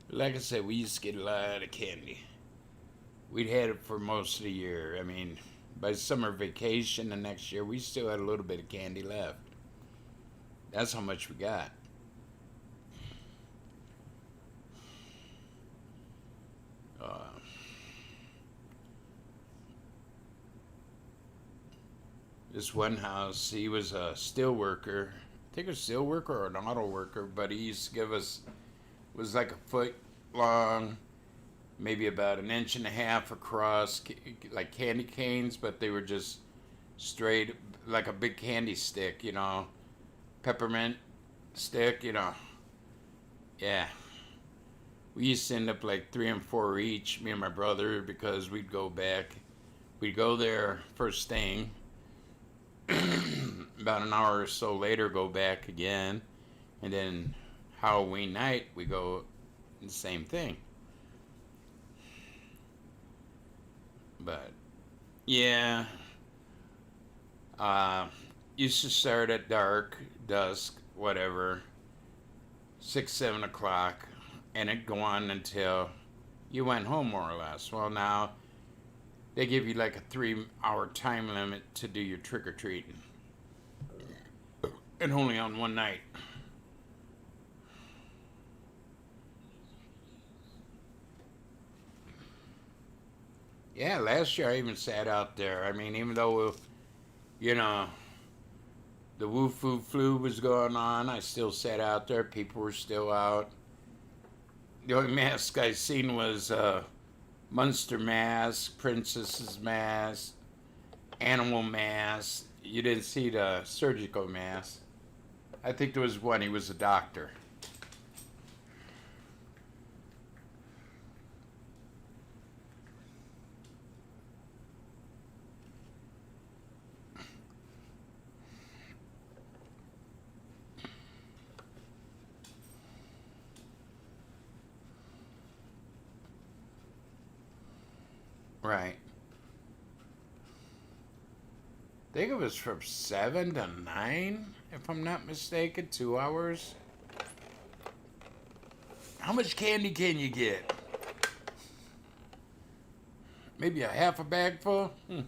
S2: like I said, we used to get a lot of candy. We'd had it for most of the year. I mean, by summer vacation the next year, we still had a little bit of candy left. That's how much we got. This one house, he was a steel worker. think a steel worker or an auto worker, but he used to give us, was like a foot long, maybe about an inch and a half across, like candy canes, but they were just straight, like a big candy stick, you know, peppermint stick, you know. Yeah. We used to end up like 3 and 4 each, me and my brother, because we'd go back. We'd go there first thing. About an hour or so later, go back again. And then Halloween night, we go the same thing. But, yeah. Used to start at dusk, whatever. 6, 7 o'clock. And it'd go on until you went home, more or less. Well, now they give you like a 3-hour time limit to do your trick-or-treating. And only on one night. Yeah, last year I even sat out there. I mean, even though, you know, the Woo Foo Flu was going on, I still sat out there. People were still out. The only mask I seen was Munster mask, Princess's mask, animal mask. You didn't see the surgical mask. I think there was one. He was a doctor. Right. I think it was from 7 to 9, if I'm not mistaken, 2 hours. How much candy can you get? Maybe a half a bag full? Yeah,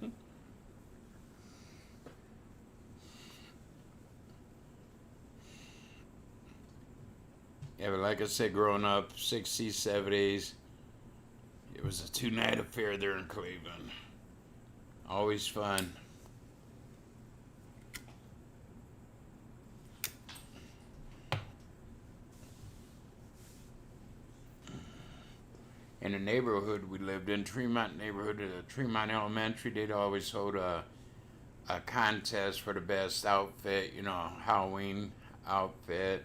S2: but like I said, growing up, 60s, 70s, it was a 2-night affair there in Cleveland. Always fun. In the neighborhood we lived in, Tremont neighborhood, Tremont Elementary, they'd always hold a contest for the best outfit, you know, Halloween outfit.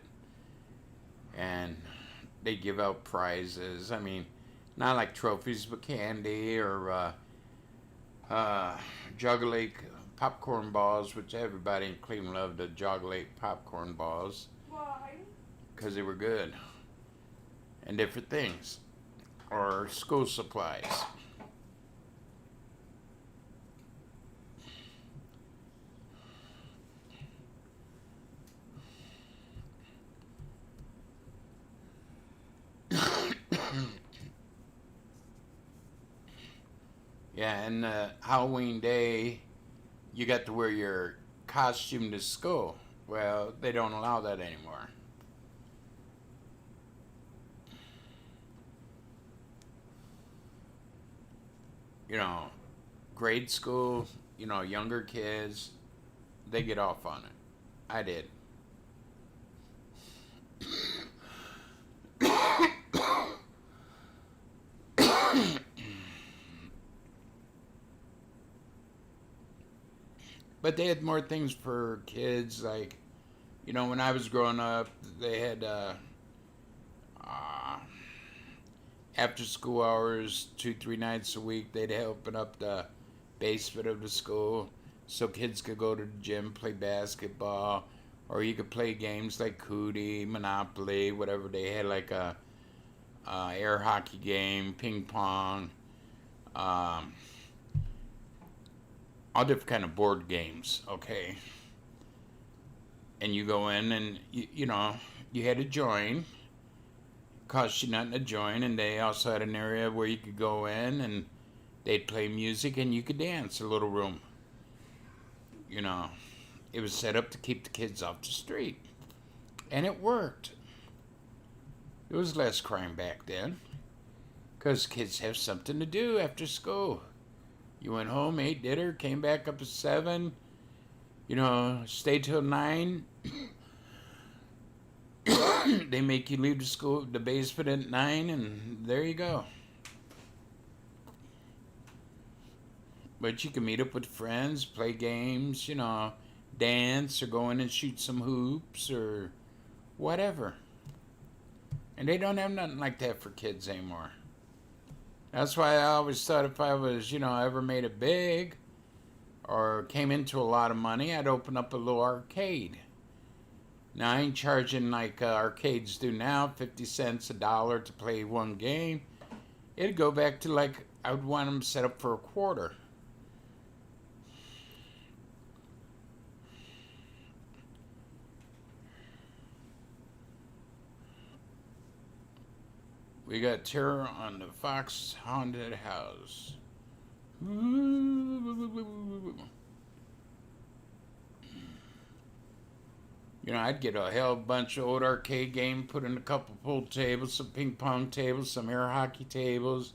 S2: And they give out prizes. I mean, not like trophies, but candy or Jug-A-Lake popcorn balls, which everybody in Cleveland loved the Jug-A-Lake popcorn balls.
S5: Why?
S2: Because they were good. And different things. Or school supplies. Yeah, and Halloween day, you got to wear your costume to school. Well, they don't allow that anymore. You know, grade school, you know, younger kids, they get off on it. I did. But they had more things for kids, like, you know, when I was growing up, they had after school hours, 2-3 nights a week, they'd open up the basement of the school so kids could go to the gym, play basketball, or you could play games like Cootie, Monopoly, whatever. They had like a air hockey game, ping pong, all different kind of board games, okay? And you go in and, you know, you had to join. Cost you nothing to join, and they also had an area where you could go in and they'd play music and you could dance, a little room. You know, it was set up to keep the kids off the street. And it worked. There was less crime back then because kids have something to do after school. You went home, ate dinner, came back up at 7, you know, stayed till 9, They make you leave the basement at 9, and there you go. But you can meet up with friends, play games, dance, or go in and shoot some hoops, or whatever. And they don't have nothing like that for kids anymore. That's why I always thought if I was, ever made it big, or came into a lot of money, I'd open up a little arcade. Now, I ain't charging like arcades do now, 50 cents, $1 to play one game. It'd go back to like, I would want them set up for $0.25. We got Terror on the Fox Haunted House. I'd get a hell bunch of old arcade game, put in a couple pool tables, some ping pong tables, some air hockey tables,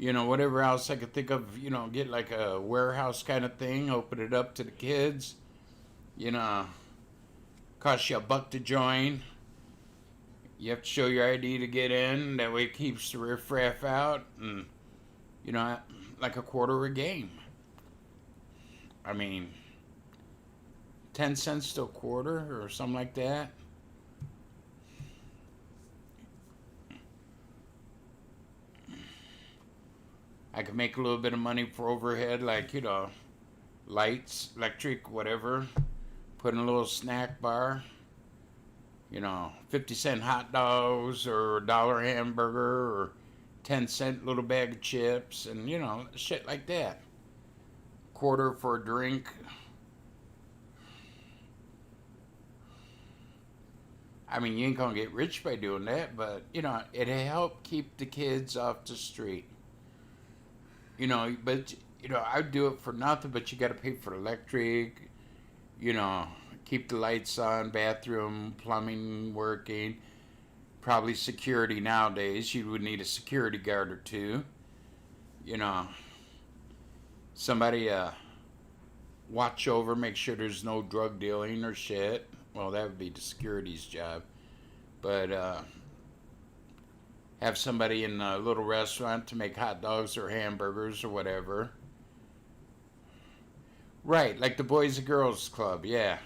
S2: whatever else I could think of, get like a warehouse kind of thing, open it up to the kids. Cost you $1 to join. You have to show your ID to get in. That way it keeps the riffraff out. And, like $0.25 a game. I mean, 10 cents to $0.25 or something like that. I could make a little bit of money for overhead, like, lights, electric, whatever. Put in a little snack bar. 50-cent hot dogs or $1 hamburger or 10-cent little bag of chips and, shit like that. $0.25 for a drink. I mean, you ain't gonna get rich by doing that, but, it'll help keep the kids off the street. But, I'd do it for nothing, but you gotta pay for electric, keep the lights on, bathroom, plumbing working, probably security nowadays. You would need a security guard or two. Somebody watch over, make sure there's no drug dealing or shit. Well, that would be the security's job. But have somebody in a little restaurant to make hot dogs or hamburgers or whatever. Right, like the Boys and Girls Club, yeah.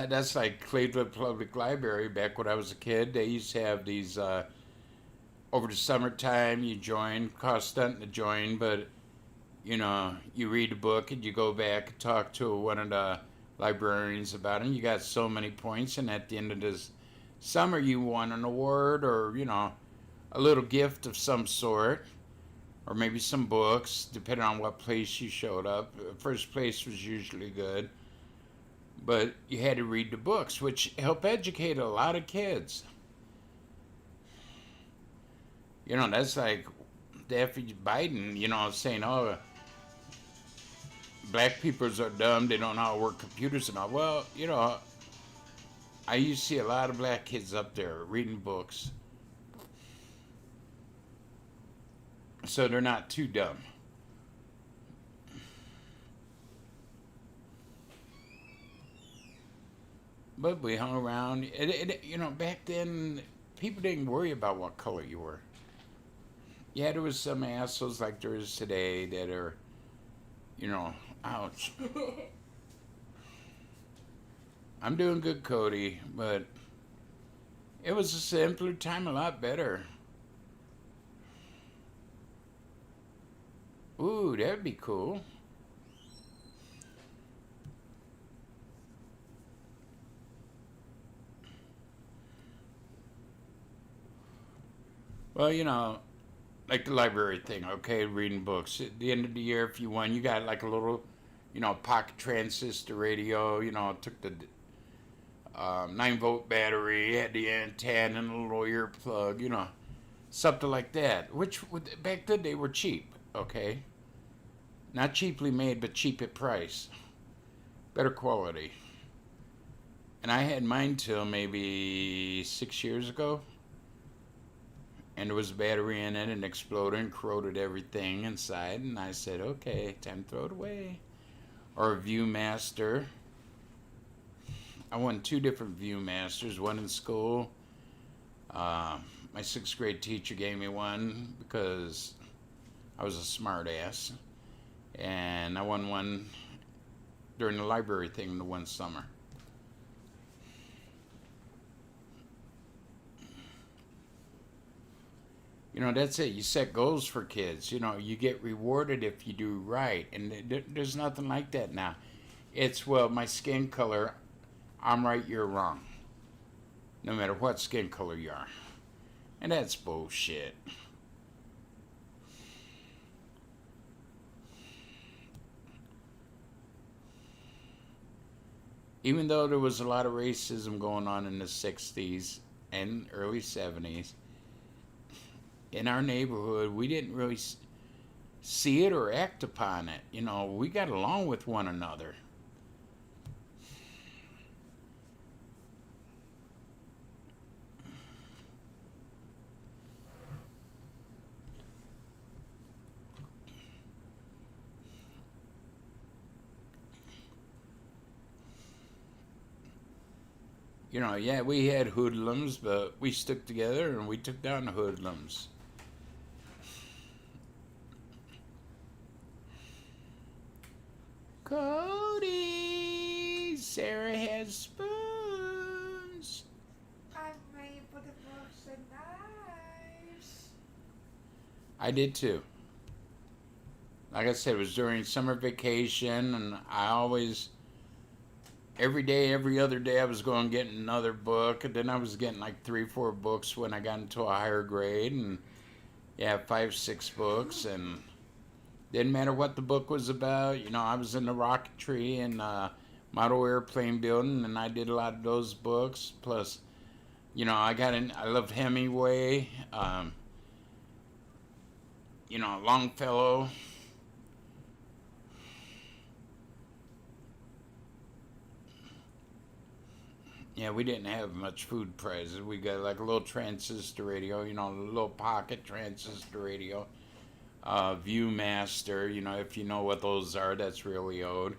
S2: That's like Cleveland Public Library back when I was a kid. They used to have these, over the summertime, you join, cost nothing to join, but, you read a book and you go back and talk to one of the librarians about it. And you got so many points, and at the end of this summer, you won an award or, a little gift of some sort, or maybe some books, depending on what place you showed up. First place was usually good. But you had to read the books, which help educate a lot of kids. That's like Daffy Biden, saying, oh, black people are dumb, they don't know how to work computers and all. Well, I used to see a lot of black kids up there reading books. So they're not too dumb. But we hung around. Back then, people didn't worry about what color you were. Yeah, there was some assholes like there is today that are, ouch. I'm doing good, Cody, but it was a simpler time, a lot better. Ooh, that'd be cool. Well, like the library thing, okay, reading books. At the end of the year, if you won, you got like a little, pocket transistor radio, took the 9-volt battery, had the antenna and a little earplug, something like that. Which, back then, they were cheap, okay? Not cheaply made, but cheap at price. Better quality. And I had mine till maybe 6 years ago. and there was a battery in it and exploded and corroded everything inside. And I said, okay, time to throw it away. Or a Viewmaster. I won 2 different Viewmasters, one in school. My 6th grade teacher gave me one because I was a smart ass. And I won one during the library thing the one summer. You know, that's it. You set goals for kids. You know, you get rewarded if you do right. And there's nothing like that now. It's, well, my skin color, I'm right, you're wrong. No matter what skin color you are. And that's bullshit. Even though there was a lot of racism going on in the 60s and early 70s, in our neighborhood, we didn't really see it or act upon it. You know, we got along with one another. You know, yeah, we had hoodlums, but we stuck together and we took down the hoodlums. Cody, Sarah has spoons.
S5: I'm made for the books and knives.
S2: I did too. Like I said, it was during summer vacation, and I always, every day, every other day, I was going to get another book, and then I was getting like 3, 4 books when I got into a higher grade, and yeah, 5, 6 books, and didn't matter what the book was about. You know, I was in the rocketry and model airplane building, and I did a lot of those books. Plus, you know, I loved Hemingway, you know, Longfellow. Yeah, we didn't have much food prizes. We got like a little transistor radio, you know, a little pocket transistor radio. Viewmaster, you know, if you know what those are, that's really old.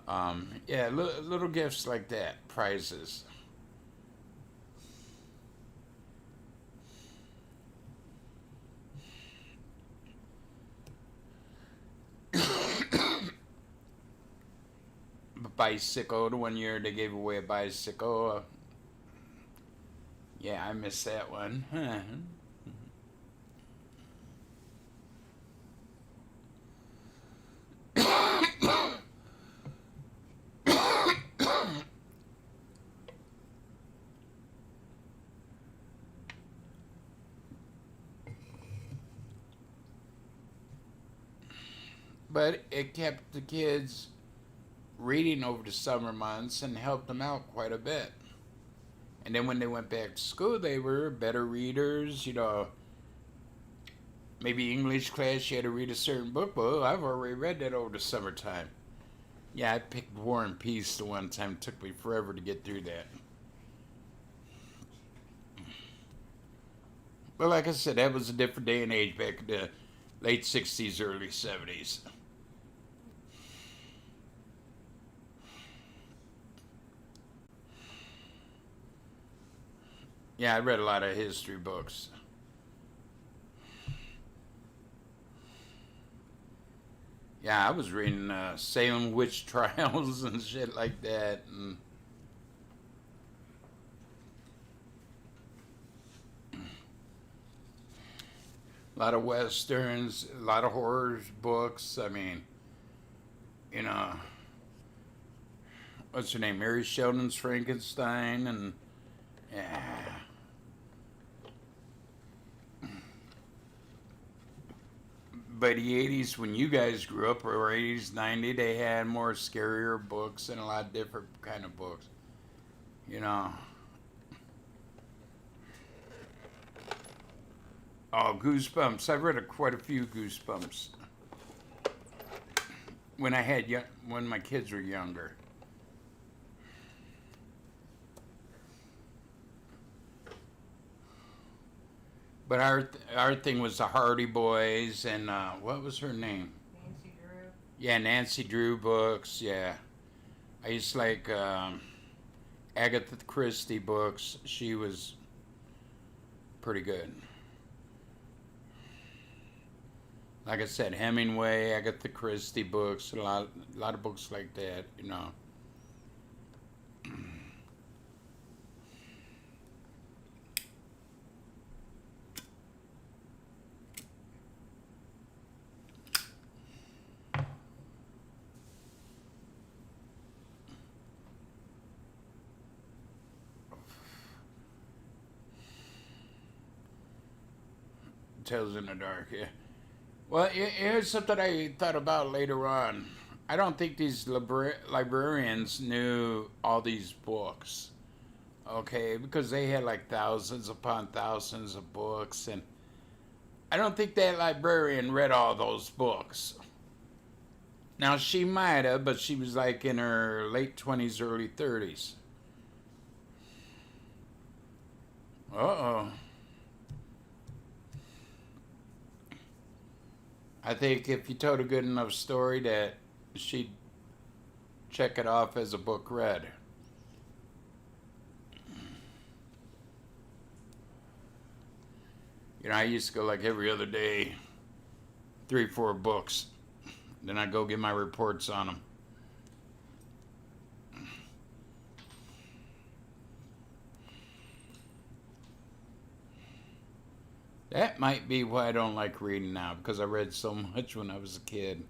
S2: Yeah, little gifts like that, prizes. Bicycle, the one year they gave away a bicycle. Yeah, I missed that one. But it kept the kids reading over the summer months and helped them out quite a bit. And then when they went back to school, they were better readers. You know, maybe English class, you had to read a certain book. Well, I've already read that over the summertime. Yeah, I picked War and Peace the one time. It took me forever to get through that. But like I said, that was a different day and age back in the late 60s, early 70s. Yeah, I read a lot of history books. Yeah, I was reading Salem witch trials and shit like that. And a lot of westerns, a lot of horror books. I mean, you know, what's her name? Mary Sheldon's Frankenstein, and yeah. By the 80s, when you guys grew up, or 80s, 90s, they had more scarier books and a lot of different kind of books. You know. Oh, Goosebumps. I've read quite a few Goosebumps. When my kids were younger. But our thing was the Hardy Boys and what was her name?
S4: Nancy Drew.
S2: Yeah, Nancy Drew books. Yeah, I used to like Agatha Christie books. She was pretty good. Like I said, Hemingway, Agatha Christie books, a lot of books like that. You know. Tales in the Dark, yeah. Well, here's something I thought about later on. I don't think these librarians knew all these books, okay? Because they had like thousands upon thousands of books, and I don't think that librarian read all those books. Now, she might have, but she was like in her late 20s, early 30s. Uh-oh. I think if you told a good enough story that she'd check it off as a book read. You know, I used to go like every other day, 3, 4 books. Then I'd go get my reports on them. That might be why I don't like reading now, because I read so much when I was a kid.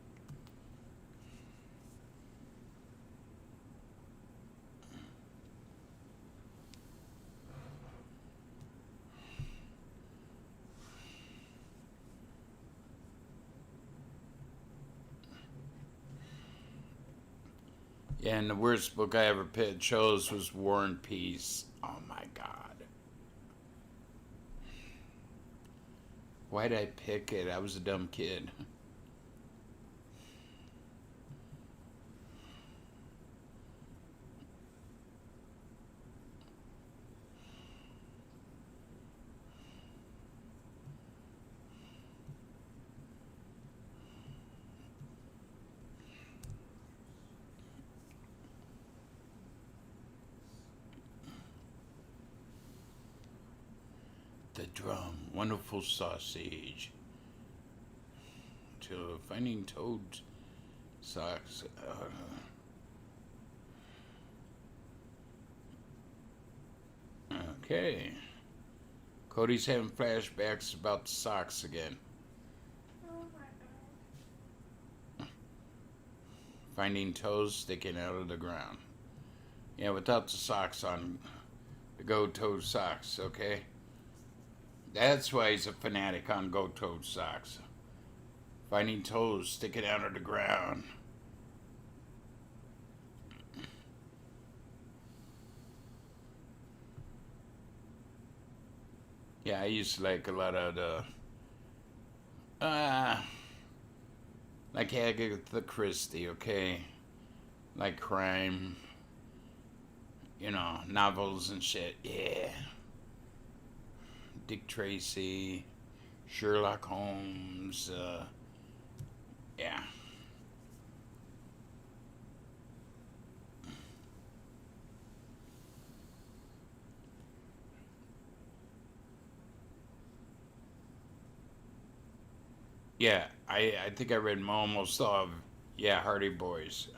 S2: Yeah, and the worst book I ever chose was War and Peace. Oh my God. Why did I pick it? I was a dumb kid. The Drum, wonderful sausage. To Finding Toad socks. Okay. Cody's having flashbacks about the socks again.
S5: Oh my god.
S2: Finding toes sticking out of the ground. Yeah, without the socks on. The go-toed socks, okay? That's why he's a fanatic on go-toed socks. Finding toes sticking out of the ground. Yeah, I used to like a lot of the, like Agatha Christie, okay? Like crime, you know, novels and shit, yeah. Dick Tracy, Sherlock Holmes, yeah. Yeah, I think I read almost all of, yeah, Hardy Boys.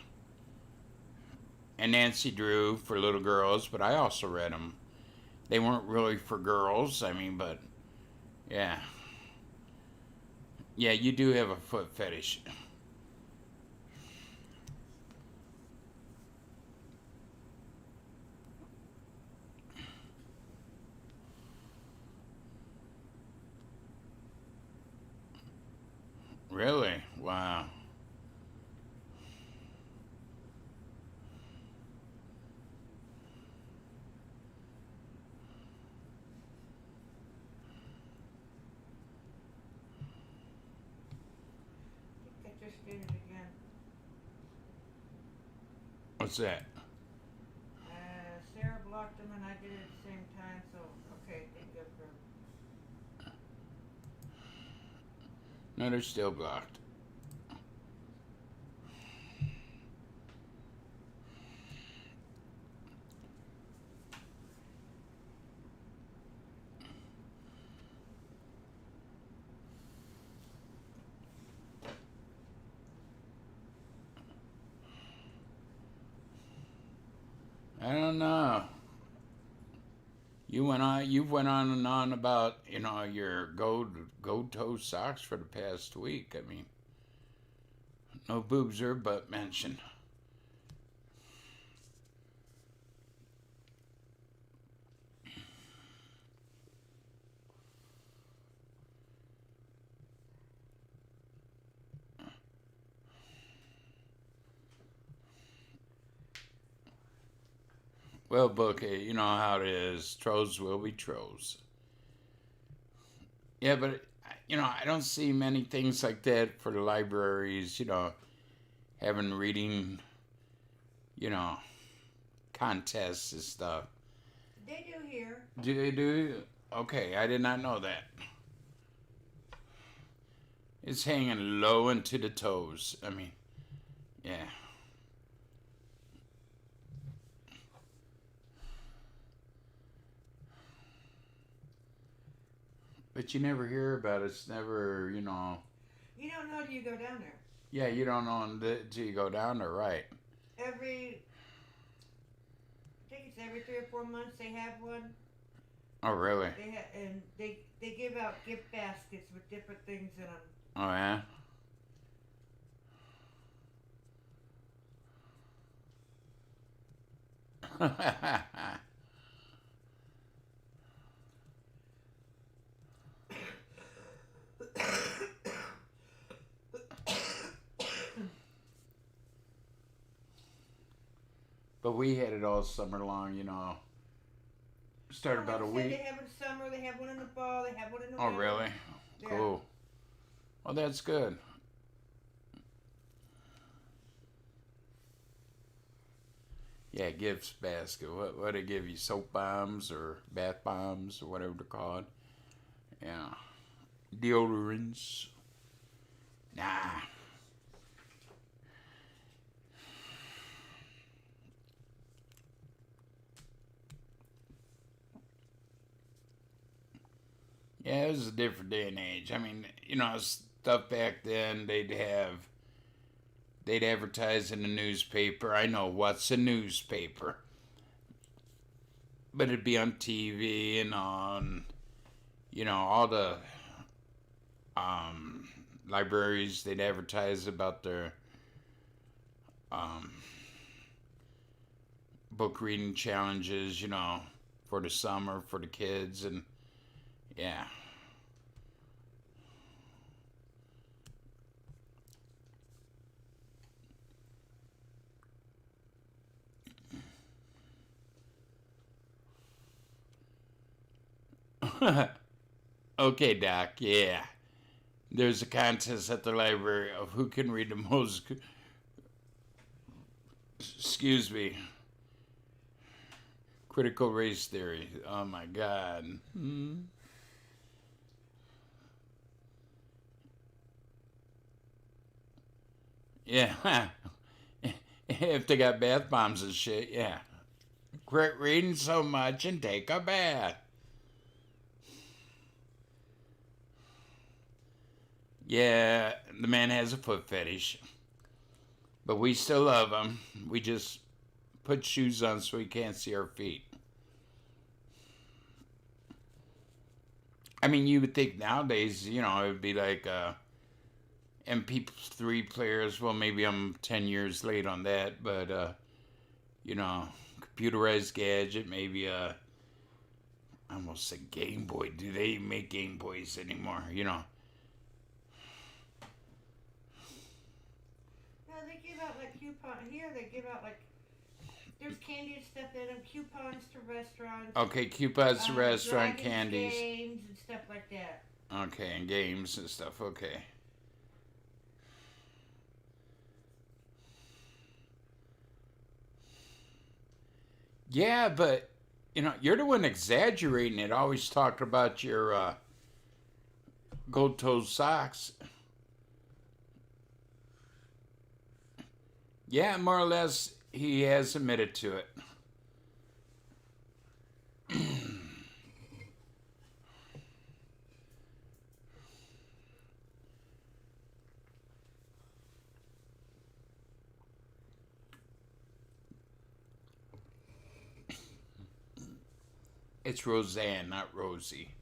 S2: And Nancy Drew for little girls, but I also read them. They weren't really for girls, I mean, but, yeah. Yeah, you do have a foot fetish. Really? Wow.
S4: I think I just did it again.
S2: What's that?
S4: Sarah blocked them and I did it at the same time, so okay, I think good for
S2: No, they're still blocked. I don't know. You went on and on about, your gold toe socks for the past week. I mean, no boobs or butt mentioned. Well, Bookie, you know how it is. Trolls will be trolls. Yeah, but, I don't see many things like that for the libraries, having reading, contests and stuff.
S4: They do here.
S2: Do they do? Okay, I did not know that. It's hanging low into the toes. I mean, yeah. But you never hear about it. It's never,
S4: You don't know till you go down there.
S2: Yeah, you don't know until you go down there, right?
S4: I think it's every 3 or 4 months they have one.
S2: Oh, really?
S4: They give out gift baskets with different things in them.
S2: Oh, yeah? But we had it all summer long, Started about a
S4: Like I said,
S2: week.
S4: They have it in summer. They have one in the fall. They have one in the
S2: Oh,
S4: winter.
S2: really?
S4: Yeah.
S2: Cool. Well, that's good. Yeah, gifts basket. What they give you? Soap bombs or bath bombs or whatever they're called. Yeah. Deodorants. Nah. Yeah, it was a different day and age. I mean, stuff back then they'd advertise in the newspaper. I know what's a newspaper. But it'd be on TV and on, all the libraries. They'd advertise about their book reading challenges, for the summer for the kids. And yeah. Okay, Doc, yeah. There's a contest at the library of who can read the most. Excuse me. Critical race theory. Oh my God. Yeah. If they got bath bombs and shit, yeah. Quit reading so much and take a bath. Yeah, the man has a foot fetish. But we still love him. We just put shoes on so he can't see our feet. I mean, you would think nowadays, it would be like MP3 players. Well, maybe I'm 10 years late on that, but, computerized gadget, maybe I almost said Game Boy. Do they make Game Boys anymore,
S4: No, they give out like coupons. Here they give out like, there's candy and stuff in them, coupons to restaurants.
S2: Okay, coupons to restaurant
S4: driving
S2: candies.
S4: games and stuff like that.
S2: Okay, and games and stuff, okay. Yeah, but, you're the one exaggerating it. Always talking about your gold-toed socks. Yeah, more or less, he has admitted to it. It's Roseanne, not Rosie.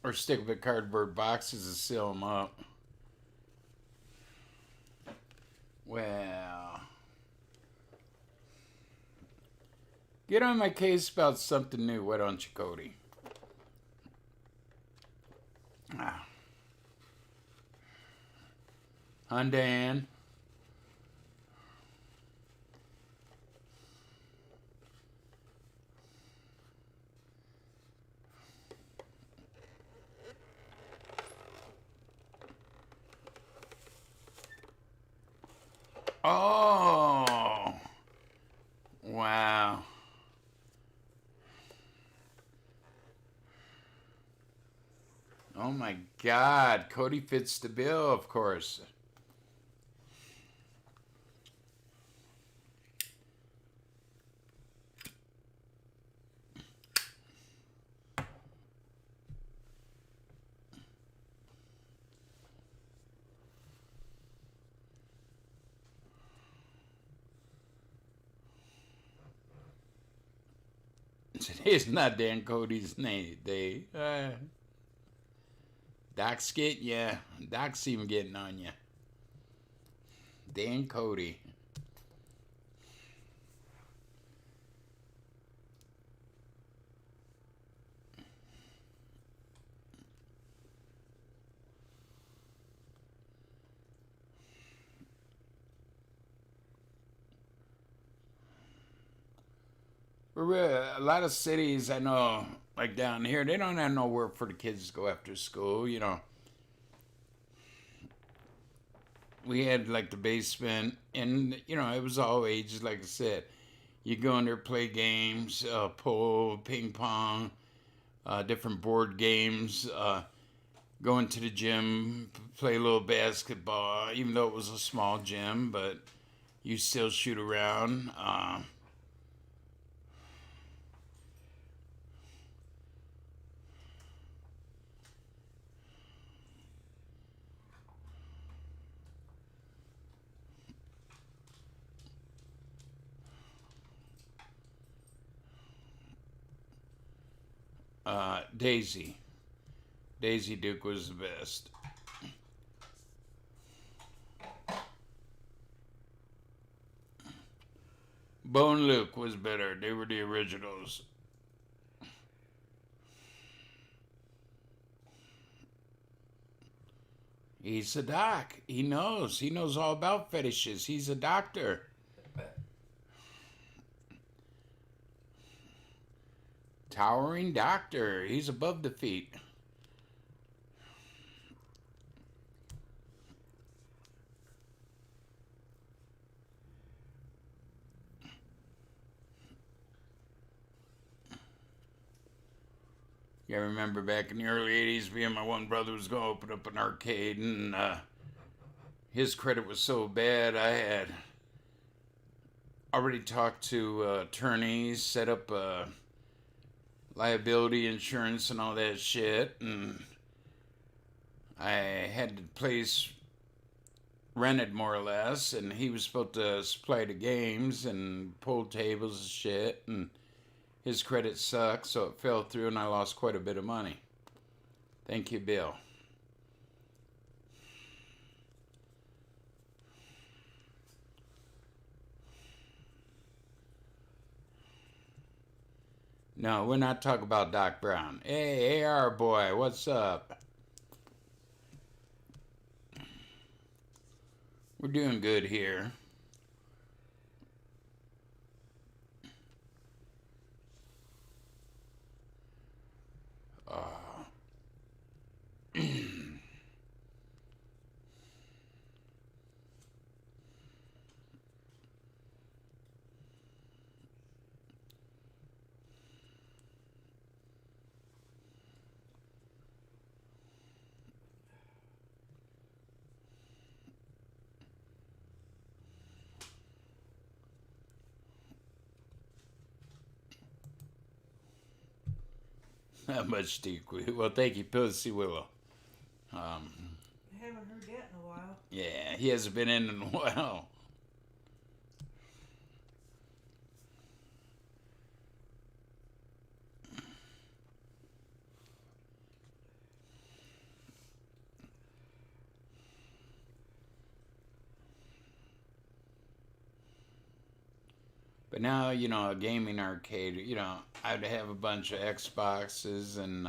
S2: Or stick with cardboard boxes and seal them up. Well, get on my case about something new, why don't you, Cody? Ah. Hundan. Oh, wow. Oh my God, Cody fits the bill, of course. Today's not Dan Cody's day. Doc's getting ya. Doc's even getting on ya. Dan Cody. A lot of cities I know, like down here, they don't have nowhere for the kids to go after school. You know, we had like the basement, and you know, it was all ages. Like I said, you go in there, play games, pool, ping pong, different board games. Go into the gym, play a little basketball, even though it was a small gym, but you still shoot around. Daisy. Daisy Duke was the best. Bo and Luke was better. They were the originals. He's a doc. He knows. He knows all about fetishes. He's a doctor. Towering doctor. He's above the feet. Yeah, I remember back in the early 80s, me and my one brother was going to open up an arcade, and his credit was so bad, I had already talked to attorneys, set up liability insurance and all that shit, and I had the place rented more or less, and he was supposed to supply the games and pool tables and shit, and his credit sucked, so it fell through, and I lost quite a bit of money. Thank you, Bill. No, we're not talking about Doc Brown. Hey, AR boy, what's up? We're doing good here. Not much deep. Well, thank you, Pussy Willow.
S4: I haven't heard that in a while.
S2: Yeah, he hasn't been in a while. But now, you know, a gaming arcade, you know, I'd have a bunch of Xboxes and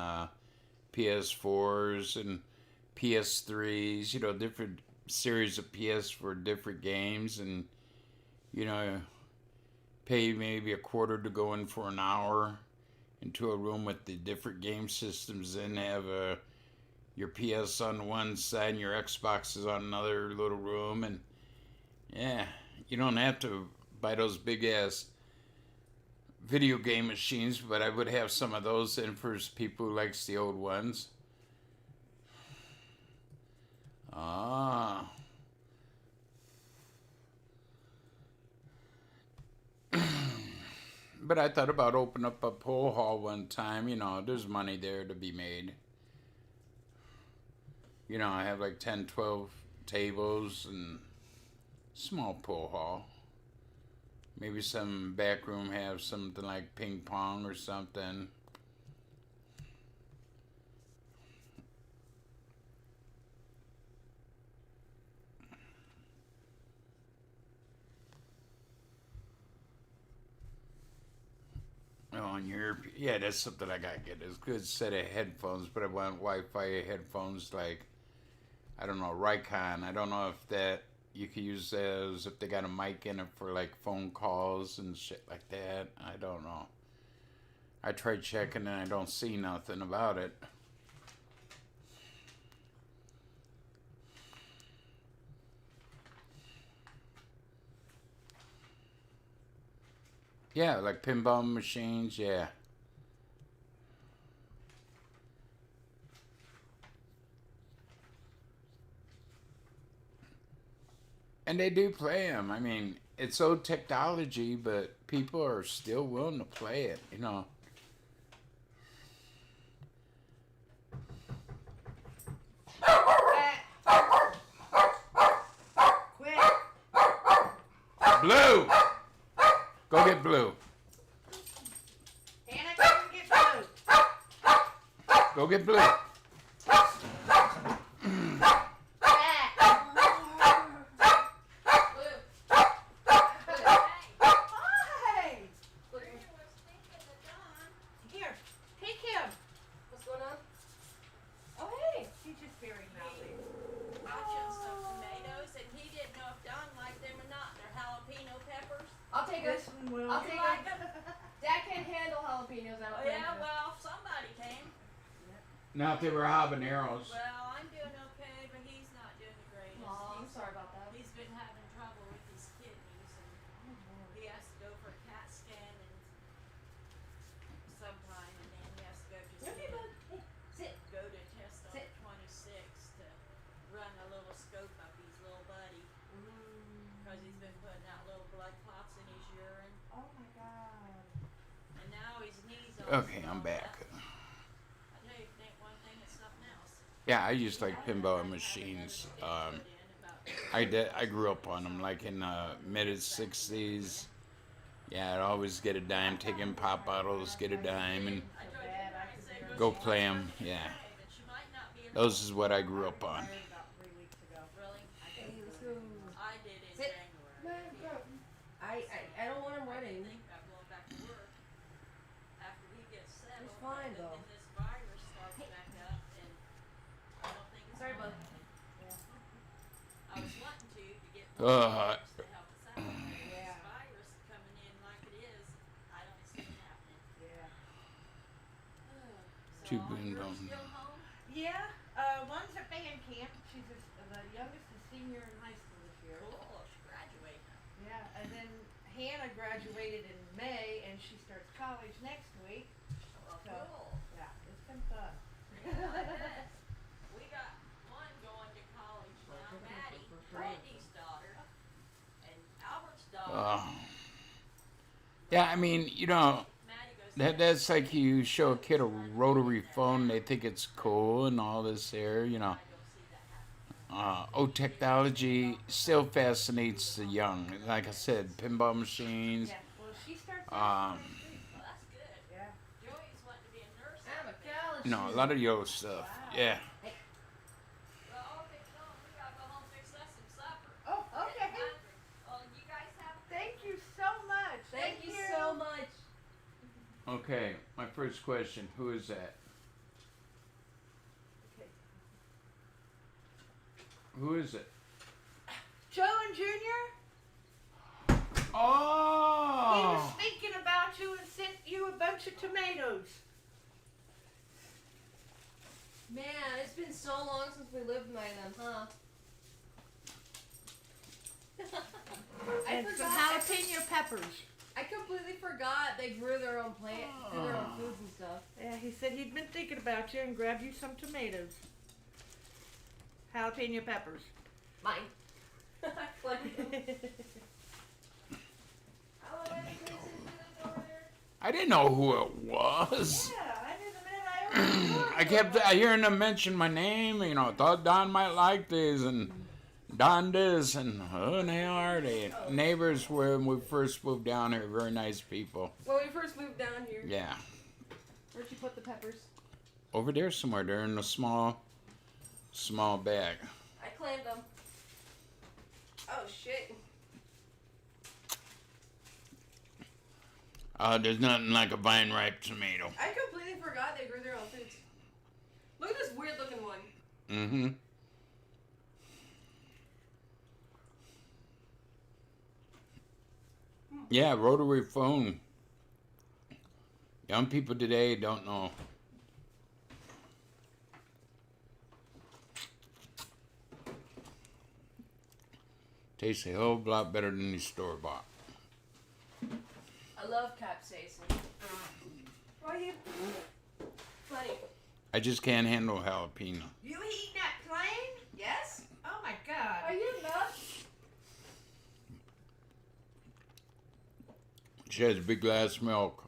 S2: PS4s and PS3s, you know, different series of PS for different games, and, you know, pay maybe a quarter to go in for an hour into a room with the different game systems, and have your PS on one side and your Xbox is on another little room, and yeah, you don't have to buy those big ass video game machines, but I would have some of those in for people who likes the old ones. Ah. But I thought about opening up a pool hall one time. You know, there's money there to be made. You know, I have like 10, 12 tables and small pool hall. Maybe some back room have something like ping pong or something. On your, yeah, that's something I gotta get. It's a good set of headphones, but I want Wi-Fi headphones like, I don't know, Raycon. I don't know if that you could use those if they got a mic in it for like phone calls and shit like that. I don't know. I tried checking and I don't see nothing about it. Yeah, like pinball machines, yeah. And they do play them. I mean, it's old technology, but people are still willing to play it, you know.
S4: Quit.
S2: Blue! Go get Blue.
S4: Hannah, go and get Blue.
S2: Go get Blue.
S4: Hi. Here, take him.
S3: What's going on? Oh, hey.
S4: He's just very mouthy.
S6: Watching some tomatoes, and he didn't know if Don liked them or not. They're jalapeno peppers.
S3: I'll take
S4: This
S3: it.
S4: one will.
S3: I'll
S6: You
S3: take
S6: like
S3: it.
S6: them?
S3: Dad can't handle jalapenos. I
S6: Oh,
S3: don't think.
S6: yeah, well, somebody came.
S2: Now, if they were habaneros.
S6: Well, I'm doing okay, but he's not doing the greatest.
S3: Aw, I'm sorry about that.
S6: He's been having trouble with his kidneys, and he has to go for a CAT scan and sometime, and then he has to go to
S3: Okay, bud. Hey, sit.
S6: go to test on
S3: Sit.
S6: the 26th to run a little scope up his little buddy, because he's been putting out little blood clots in his urine,
S3: Oh my God.
S6: and now his knees are
S2: Okay, I'm back.
S6: I tell you, think one thing is something else.
S2: Yeah, I used like pinball machines. I grew up on them, like in the mid-60s. Yeah, I'd always get a dime, take in pop bottles, get a dime, and go play them. Yeah, those is what I grew up on.
S4: About 3 weeks ago.
S6: Really?
S3: Hey, let's go.
S6: I did in
S3: Sit.
S6: January.
S3: I don't want him running.
S6: Think about going back to work after he
S3: fine though.
S6: And this virus starts back up, and I don't think it's
S3: Sorry, bud.
S6: I was wanting to get
S2: Uh,
S6: more doctors to help us out. But
S3: Yeah.
S6: this virus coming in like it is, I don't see it happening.
S3: Yeah.
S6: So
S2: Too
S6: all
S2: bad,
S6: yours
S2: don't-
S6: still home?
S4: Yeah, one's at band camp. She's the youngest is senior in high school this year.
S6: Cool, she graduated.
S4: Yeah, and then Hannah graduated in May, and she starts college next week.
S6: Well,
S4: So,
S6: cool.
S4: yeah, it's been fun.
S6: Yeah, I bet. We got one going to college now, Maddie, Brandy's daughter, and Albert's daughter.
S2: Yeah, I mean, you know,
S6: Maddie goes
S2: that's like you show a kid a rotary phone, they think it's cool and all this there, you know.
S6: I don't see that happening.
S2: Old technology still fascinates the young. Like I said, pinball machines.
S4: Yeah, well, she starts
S2: Um,
S4: out next week.
S6: Well, that's good.
S4: Yeah.
S6: Joey's wanting to be a nurse.
S3: I'm a
S6: I think.
S3: college.
S2: You know, a lot of yo stuff. Yeah.
S6: Well, okay, no, we gotta go home fix us some supper.
S4: Oh,
S6: Getting
S4: okay.
S6: hungry. Well, you guys have a
S4: Thank you so much.
S3: Thank you so much.
S2: Okay, my first question, who is that?
S4: Okay.
S2: Who is it?
S4: Joe and Junior, he was
S2: Oh!
S4: thinking about you and sent you a bunch of tomatoes.
S3: Man, it's been so long since we lived by them, huh? I
S4: And some
S3: forgot.
S4: jalapeno peppers.
S3: I completely forgot they grew their own plant, grew their own foods and stuff.
S4: Yeah, he said he'd been thinking about you and grabbed you some tomatoes. Jalapeno peppers.
S3: Mine. Like, oh, everything's over there.
S2: I didn't know who it was.
S4: Yeah, I knew the minute I opened the door.
S2: I kept hearing them mention my name, you know, I thought Don might like this and Don this and who they are. They neighbors when we first moved down here, very nice people.
S3: When we first moved down here,
S2: Yeah.
S3: where'd you put the peppers?
S2: Over there somewhere, they're in a small bag.
S3: I claimed them. Oh shit.
S2: There's nothing like a vine ripe tomato.
S3: I completely forgot they grew their own foods. Look at this weird looking one.
S2: Mm-hmm. Yeah, rotary phone. Young people today don't know. Tastes a whole lot better than the store bought.
S3: I love capsaicin.
S4: Well, you
S3: Funny.
S2: I just can't handle jalapeno.
S4: eating that plain?
S3: Yes?
S4: Oh my God.
S3: Are you nuts?
S2: She has a big glass of milk.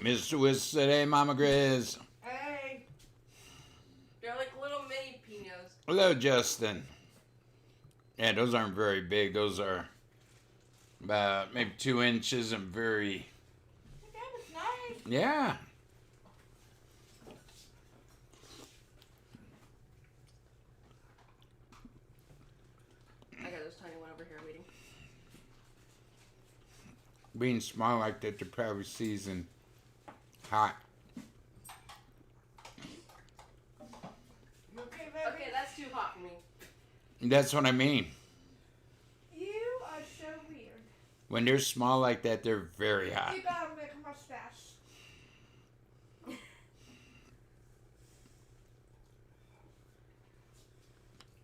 S2: Mr. Wiss said, hey, Mama Grizz.
S4: Hey.
S3: They're like little mini pinos.
S2: Hello, Justin. Yeah, those aren't very big. Those are about maybe 2 inches and very,
S4: That was nice.
S2: yeah.
S3: I got this tiny one over here waiting.
S2: Being small like that, they're probably seasoned hot.
S4: You okay, baby?
S3: Okay, that's too hot for me.
S2: That's what I mean.
S5: You are so weird.
S2: When they're small like that, they're very hot.
S5: You gotta make a mustache.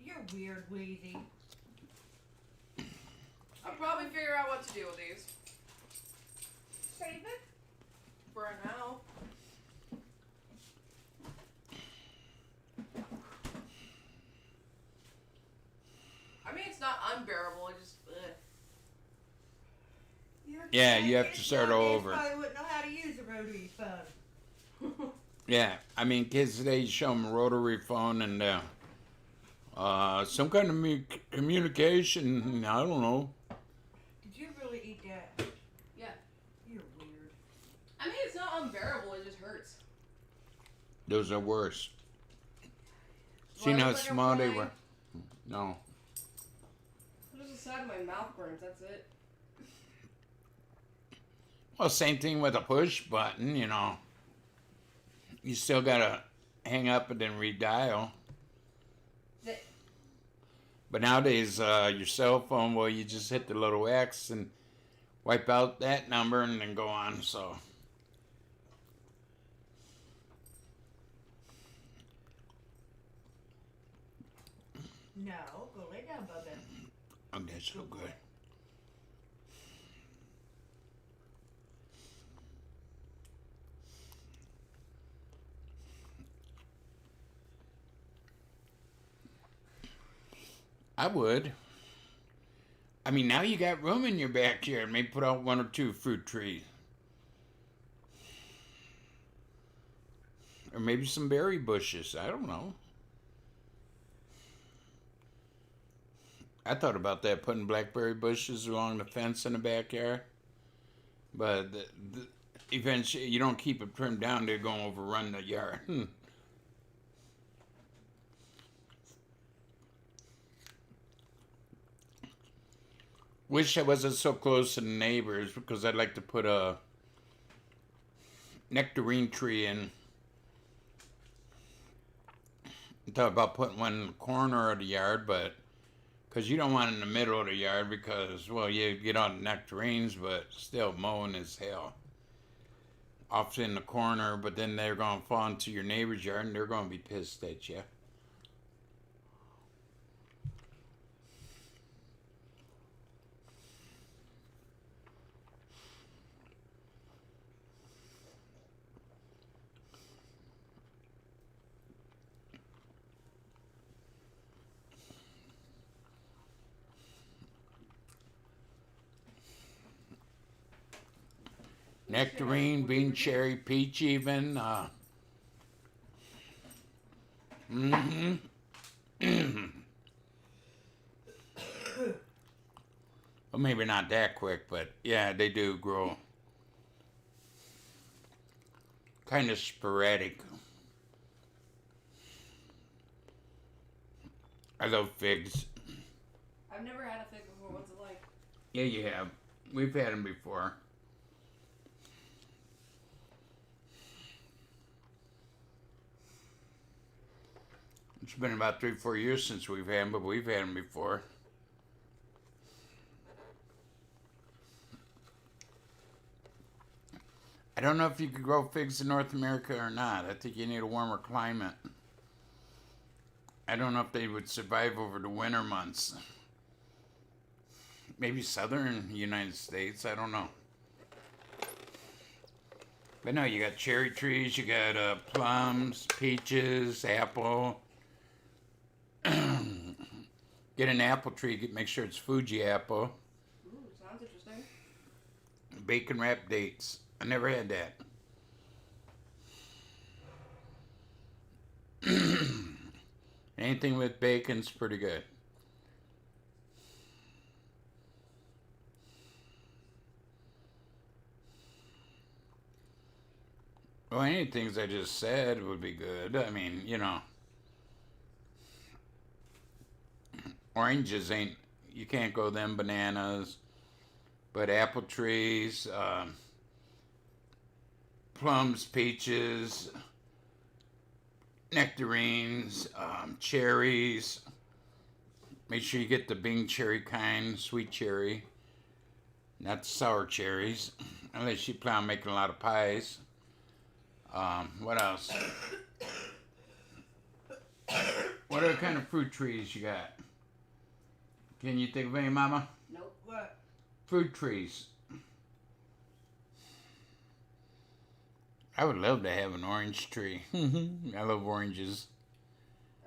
S4: You're weird, Wheezy.
S3: I'll probably figure out what to do with these.
S5: Save it.
S3: For now. I mean, it's not unbearable. It just, ugh.
S2: Yeah, you have to start over.
S4: Probably wouldn't know how to use a rotary phone.
S2: Yeah, I mean, kids today show them a rotary phone and some kind of communication. I don't know.
S4: Did you really eat that?
S3: Yeah.
S4: You're weird.
S3: I mean, it's not unbearable. It just hurts.
S2: Those are worse.
S3: Well,
S2: See
S3: I
S2: how
S3: look like I'm
S2: small they
S3: crying.
S2: were? No.
S3: Just the side of my mouth burns. That's it.
S2: Well, same thing with a push button, you know. You still gotta hang up and then redial.
S3: The-
S2: But nowadays, your cell phone, well, you just hit the little X and wipe out that number and then go on, so.
S4: No, go lay down, Bubba.
S2: Oh, that's so good. I would. I mean, now you got room in your backyard. Maybe put out 1 or 2 fruit trees. Or maybe some berry bushes. I don't know. I thought about that, putting blackberry bushes along the fence in the backyard. But eventually, you don't keep it trimmed down, they're going to overrun the yard. Wish I wasn't so close to the neighbors because I'd like to put a nectarine tree in. I thought about putting one in the corner of the yard, but because you don't want it in the middle of the yard because, well, you get all the nectarines, but still mowing is hell. Off in the corner, but then they're going to fall into your neighbor's yard and they're going to be pissed at you. Nectarine, bean cherry, peach even. Well, maybe not that quick, but yeah, they do grow. Kind of sporadic. I love figs.
S3: I've never had a fig before. What's it like?
S2: Yeah, you have. We've had them before. It's been about 3-4 years since we've had them, but we've had them before. I don't know if you could grow figs in North America or not. I think you need a warmer climate. I don't know if they would survive over the winter months. Maybe southern United States, I don't know. But no, you got cherry trees, you got plums, peaches, apple. Get an apple tree, make sure it's Fuji apple.
S3: Ooh, sounds interesting.
S2: Bacon wrapped dates. I never had that. Anything with bacon's pretty good. Well, any things I just said would be good. I mean, you know. Oranges ain't, you can't grow them, bananas. But apple trees, plums, peaches, nectarines, cherries. Make sure you get the Bing cherry kind, sweet cherry, not the sour cherries, unless you plan on making a lot of pies. What else? What other kind of fruit trees you got? Can you think of any, Mama?
S3: Nope.
S4: What?
S2: Fruit trees. I would love to have an orange tree. I love oranges.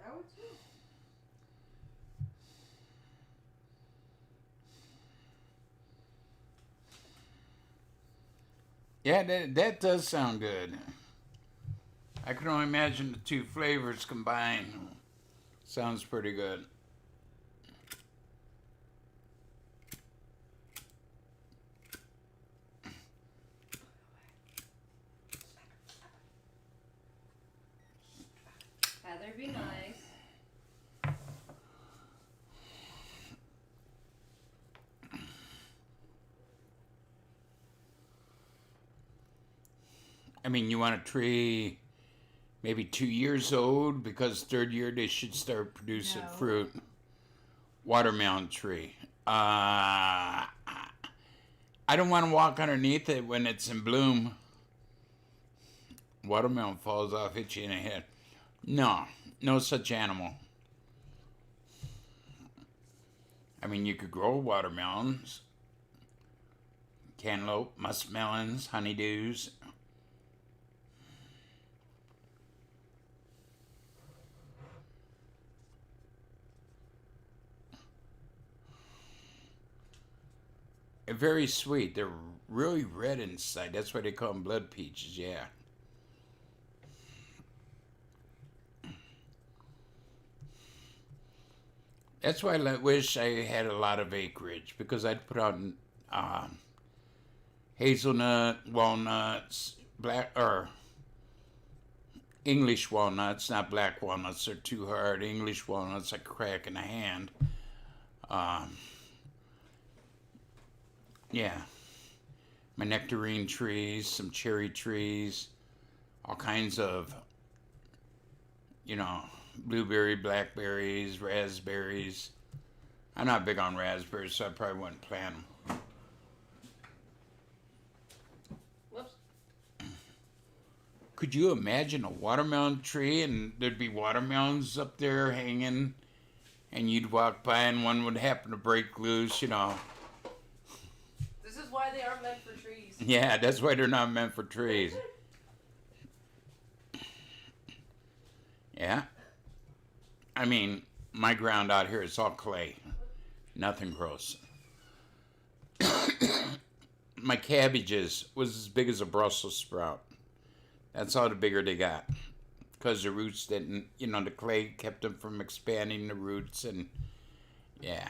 S3: I would too.
S2: Yeah, that does sound good. I can only imagine the two flavors combined. Sounds pretty good.
S3: Heather, be nice.
S2: I mean, you want a tree maybe 2 years old, because third year they should start producing
S4: No.
S2: fruit. Watermelon tree. I don't want to walk underneath it when it's in bloom. Watermelon falls off, hits you in the head. No, no such animal. I mean, you could grow watermelons, cantaloupe, muskmelons, honeydews. They're very sweet. They're really red inside. That's why they call them blood peaches, yeah. That's why I wish I had a lot of acreage, because I'd put out hazelnut, walnuts, black or English walnuts, not black walnuts. They're too hard. English walnuts I crack in the hand. Yeah, my nectarine trees, some cherry trees, all kinds of, blueberry, blackberries, raspberries. I'm not big on raspberries, so I probably wouldn't plant them.
S3: Whoops.
S2: Could you imagine a watermelon tree and there'd be watermelons up there hanging, and you'd walk by and one would happen to break loose,
S3: This is why they aren't meant for trees.
S2: Yeah, that's why they're not meant for trees. Yeah. I mean, my ground out here is all clay. Nothing grows. My cabbages was as big as a Brussels sprout. That's all the bigger they got. Because the roots didn't, the clay kept them from expanding the roots, and yeah.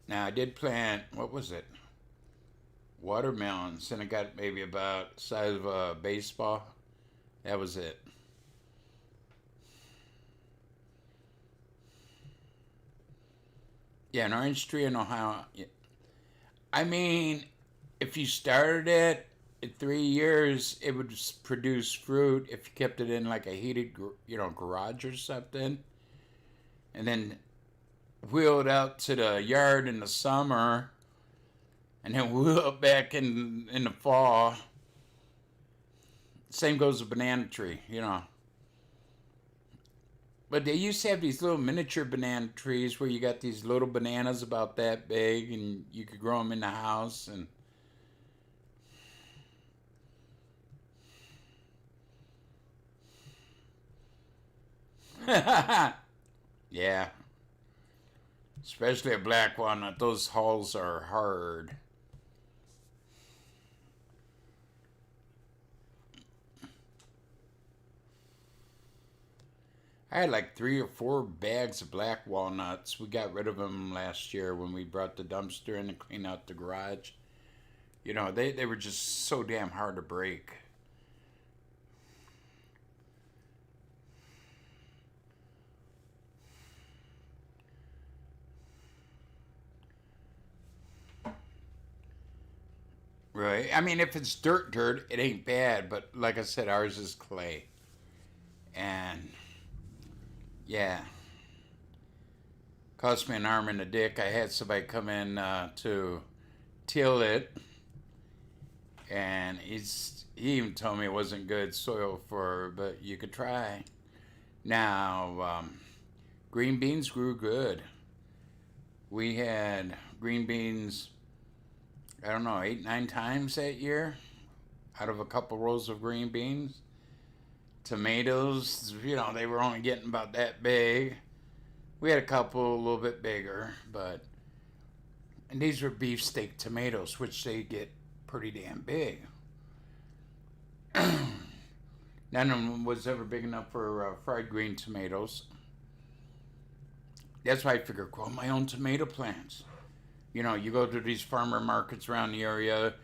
S2: Now, I did plant, what was it? Watermelons, and I got maybe about the size of a baseball. That was it. Yeah, an orange tree in Ohio. I mean, if you started it in 3 years, it would produce fruit if you kept it in like a heated, garage or something. And then wheeled out to the yard in the summer, and then wheel it back in the fall. Same goes with banana tree, But they used to have these little miniature banana trees where you got these little bananas about that big, and you could grow them in the house. And yeah. Especially a black walnut. Those hulls are hard. I had like 3 or 4 bags of black walnuts. We got rid of them last year when we brought the dumpster in to clean out the garage. They were just so damn hard to break. Right. I mean, if it's dirt, it ain't bad. But like I said, ours is clay. And yeah, cost me an arm and a dick. I had somebody come in to till it, and he even told me it wasn't good soil but you could try. Now, green beans grew good. We had green beans, I don't know, 8, 9 times that year out of a couple rows of green beans. Tomatoes, they were only getting about that big. We had a couple a little bit bigger, and these were beefsteak tomatoes, which they get pretty damn big. None of them was ever big enough for fried green tomatoes. That's why I figured grow my own tomato plants. You go to these farmer markets around the area,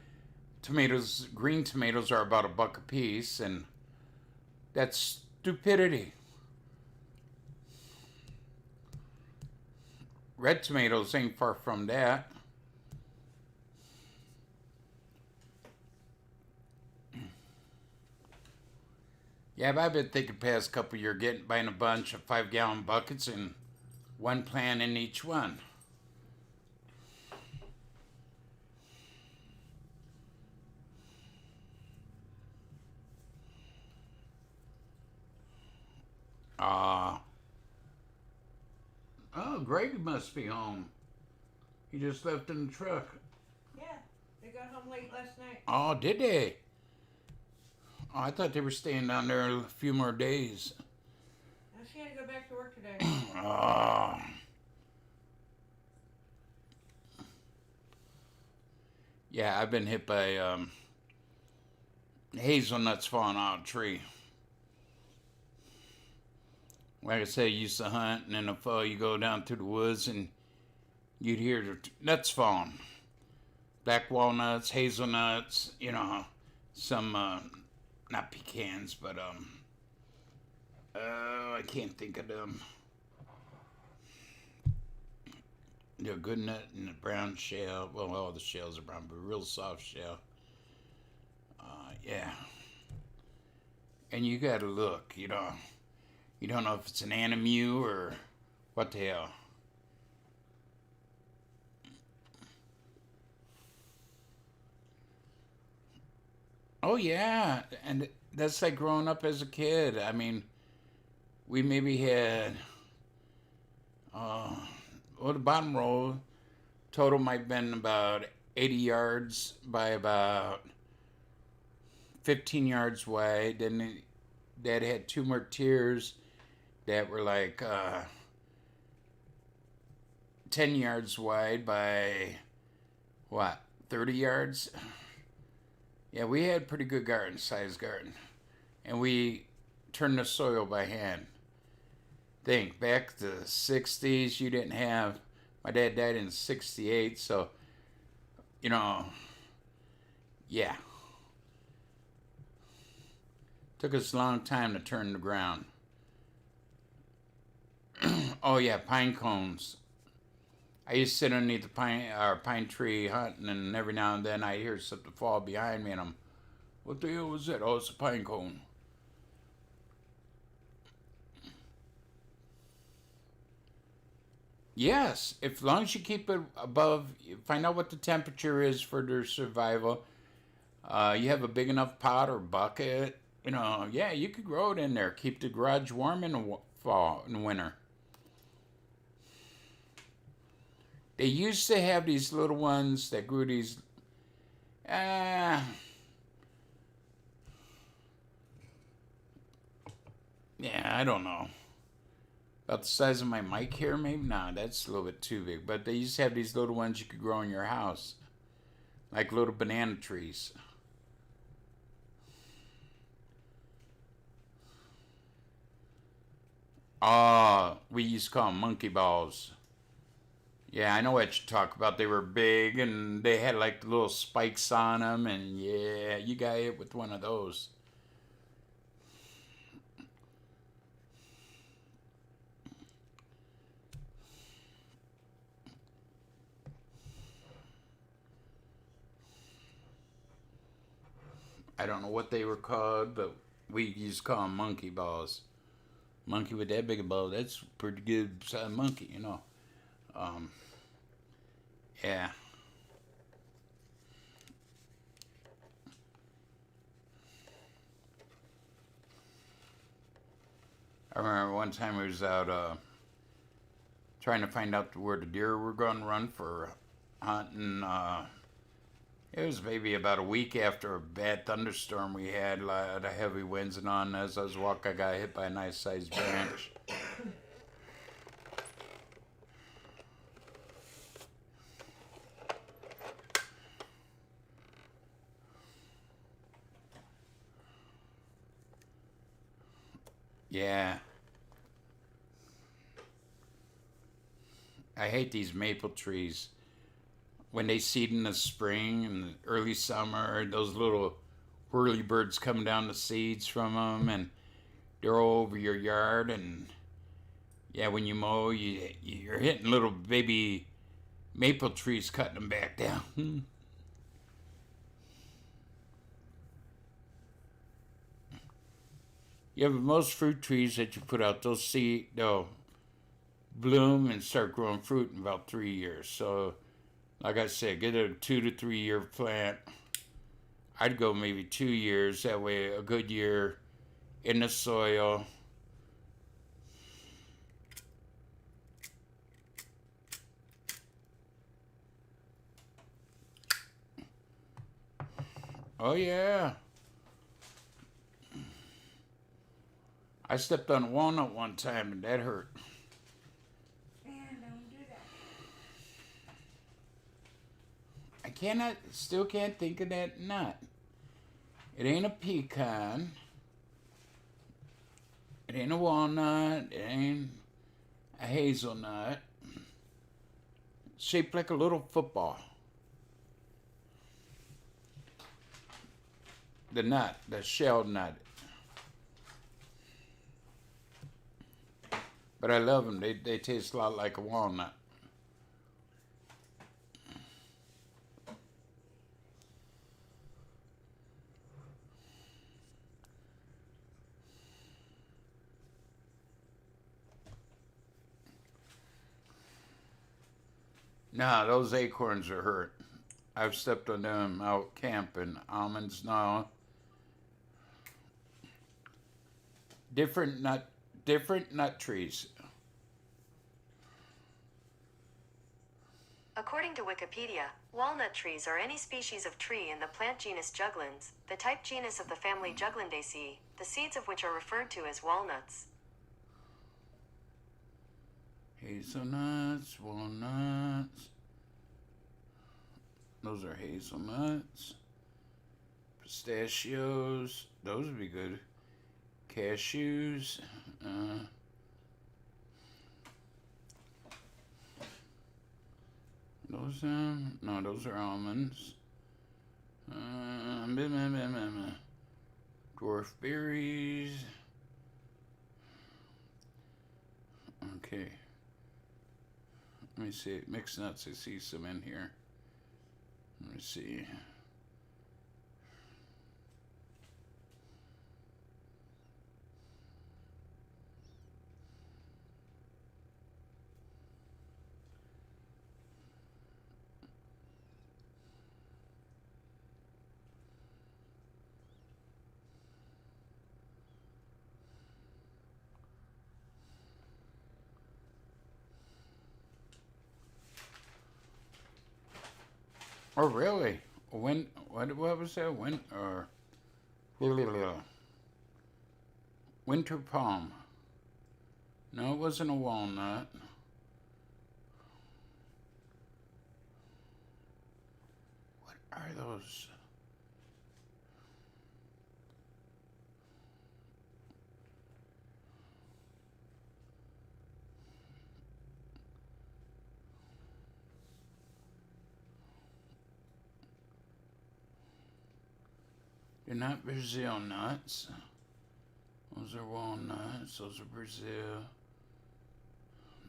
S2: green tomatoes are about $1 a piece, and that's stupidity. red tomatoes ain't far from that. Yeah, but I've been thinking past couple years buying a bunch of 5-gallon buckets and one plant in each one. Oh, Greg must be home. He just left in the truck.
S4: Yeah, they got home late last night.
S2: Oh, did they? Oh, I thought they were staying down there a few more days.
S4: Now she had to go back to work today.
S2: Oh. Yeah, I've been hit by hazelnuts falling out of a tree. Like I say, I used to hunt, and in the fall you go down through the woods and you'd hear the nuts falling. Black walnuts, hazelnuts, you know, some, not pecans, but, I can't think of them. The good nut and the brown shell. Well, all the shells are brown, but real soft shell. Yeah. And you gotta look, you know. You don't know if it's an animu or what the hell. Oh, yeah. And that's like growing up as a kid. I mean, we maybe had, well, the bottom row total might have been about 80 yards by about 15 yards wide. Then Dad had 2 more tiers that were like 10 yards wide by, what, 30 yards? Yeah, we had pretty good garden, size garden. And we turned the soil by hand. Think, back to the 60s, you didn't have, my dad died in 68, so, you know, yeah. Took us a long time to turn the ground. Oh yeah, pine cones. I used to sit underneath the pine tree hunting, and every now and then I hear something fall behind me, and I'm, what the hell was that? Oh, it's a pine cone. Yes, as long as you keep it above, find out what the temperature is for their survival. You have a big enough pot or bucket, you know, yeah, you could grow it in there. Keep the garage warm in the fall and winter. They used to have these little ones that grew these, yeah, I don't know. About the size of my mic here, maybe? Nah, that's a little bit too big. But they used to have these little ones you could grow in your house. Like little banana trees. We used to call them monkey balls. Yeah, I know what you talk about. They were big and they had like little spikes on them, and yeah, you got hit with one of those. I don't know what they were called, but we used to call them monkey balls. Monkey with that big a ball, that's a pretty good sized monkey, you know. Yeah. I remember one time I was out trying to find out where the deer were going to run for hunting. It was maybe about a week after a bad thunderstorm we had, a lot of heavy winds and on. As I was walking, I got hit by a nice sized branch. Yeah. I hate these maple trees. When they seed in the spring and the early summer, those little whirly birds come down the seeds from them, and they're all over your yard, and Yeah, when you mow, you're hitting little baby maple trees, cutting them back down. Yeah, but most fruit trees that you put out, they'll bloom and start growing fruit in about 3 years. So, like I said, get a 2 to 3 year plant. I'd go maybe 2 years. That way, a good year in the soil. Oh, yeah. I stepped on a walnut one time and that hurt.
S5: And don't do that.
S2: Still can't think of that nut. It ain't a pecan. It ain't a walnut. It ain't a hazelnut. It's shaped like a little football. The nut, the shell nut. But I love them. They taste a lot like a walnut. Nah, those acorns are hurt. I've stepped on them out camping. Almonds, no. Different nut trees.
S7: According to Wikipedia, walnut trees are any species of tree in the plant genus Juglans, the type genus of the family Juglandaceae, the seeds of which are referred to as walnuts.
S2: Hazelnuts, walnuts. Those are hazelnuts. Pistachios. Those would be good. Cashews. Those are almonds. Dwarf berries. Okay. Let me see. Mixed nuts. I see some in here. Let me see. Oh, really? What was that? Winter palm. No, it wasn't a walnut. What are those? They're not Brazil nuts. Those are walnuts. Those are Brazil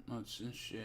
S2: nuts and shell.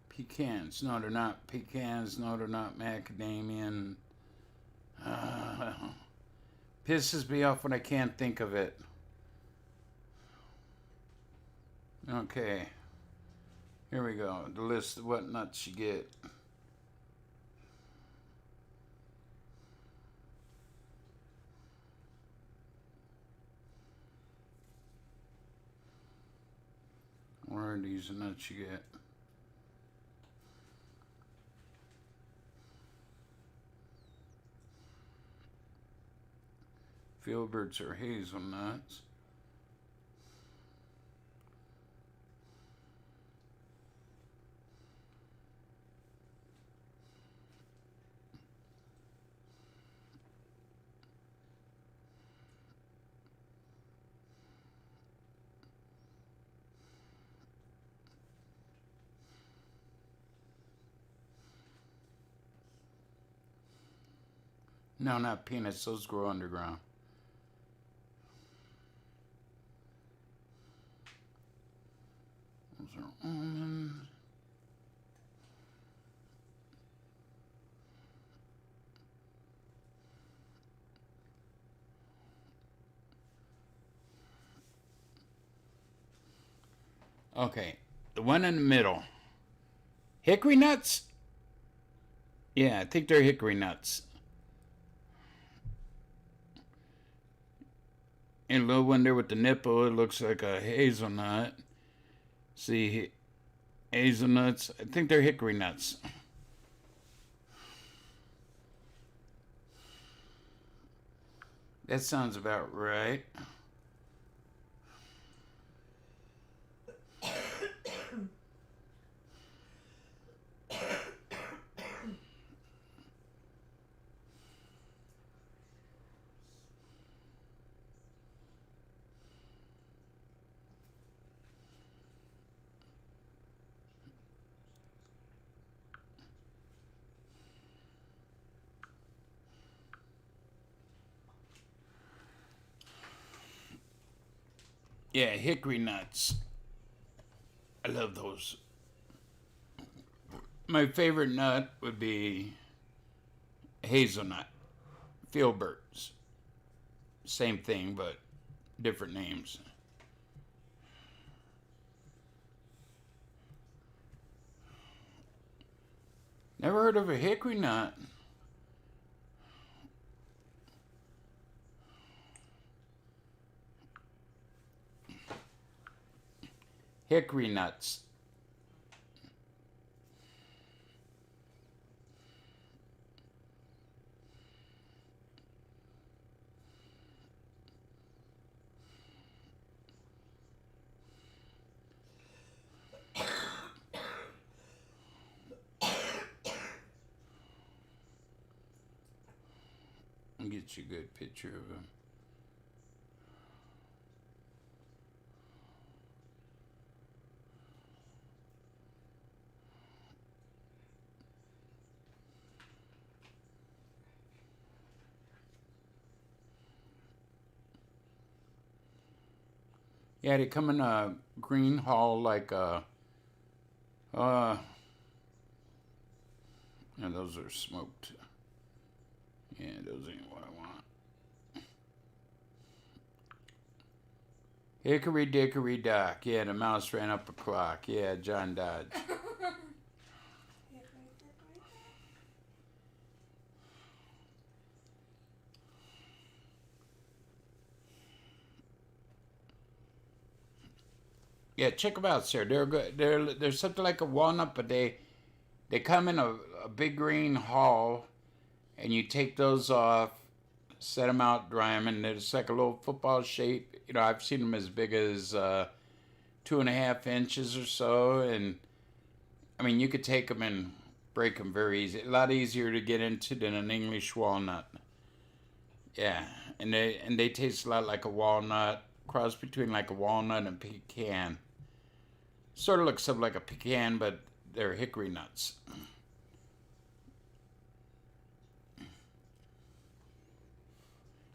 S2: Pecans. No, they're not pecans. No, they're not macadamian. Pisses me off when I can't think of it. Okay. Here we go. The list of what nuts you get. Where are these nuts you get? Filberts are hazelnuts. No, not peanuts. Those grow underground. Those are almonds. Okay, the one in the middle. Hickory nuts? Yeah, I think they're hickory nuts. And a little one there with the nipple, it looks like a hazelnut. See, hazelnuts. I think they're hickory nuts. That sounds about right. Yeah, hickory nuts. I love those. My favorite nut would be hazelnut. Filberts. Same thing, but different names. Never heard of a hickory nut. Hickory nuts. I'll get you a good picture of them. Yeah, they come in a green hull like a, yeah, those are smoked. Yeah, those ain't what I want. Hickory dickory dock. Yeah, the mouse ran up a clock. Yeah, John Dodge. Yeah, check them out, sir. They're good. They're something like a walnut, but they come in a big green hull, and you take those off, set them out, dry them, and it's like a little football shape. You know, I've seen them as big as 2.5 inches or so, and I mean, you could take them and break them very easy. A lot easier to get into than an English walnut. Yeah, and they taste a lot like a walnut, cross between like a walnut and pecan. Sort of looks something like a pecan, but they're hickory nuts.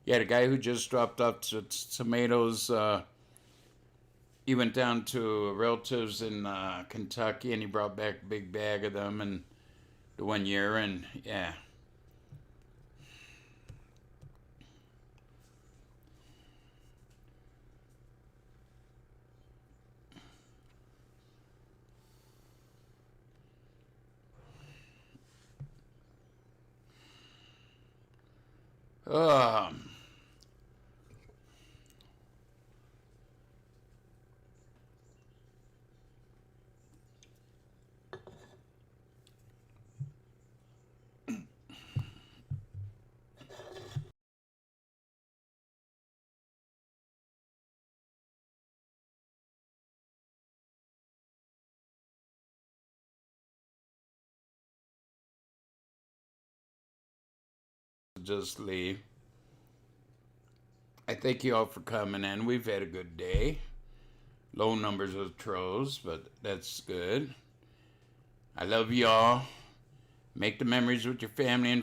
S2: Yeah, the guy who just dropped off tomatoes, he went down to relatives in Kentucky, and he brought back a big bag of them and the 1 year, and yeah. Um, just leave. I thank you all for coming in. We've had a good day. Low numbers of trolls, but that's good. I love y'all. Make the memories with your family and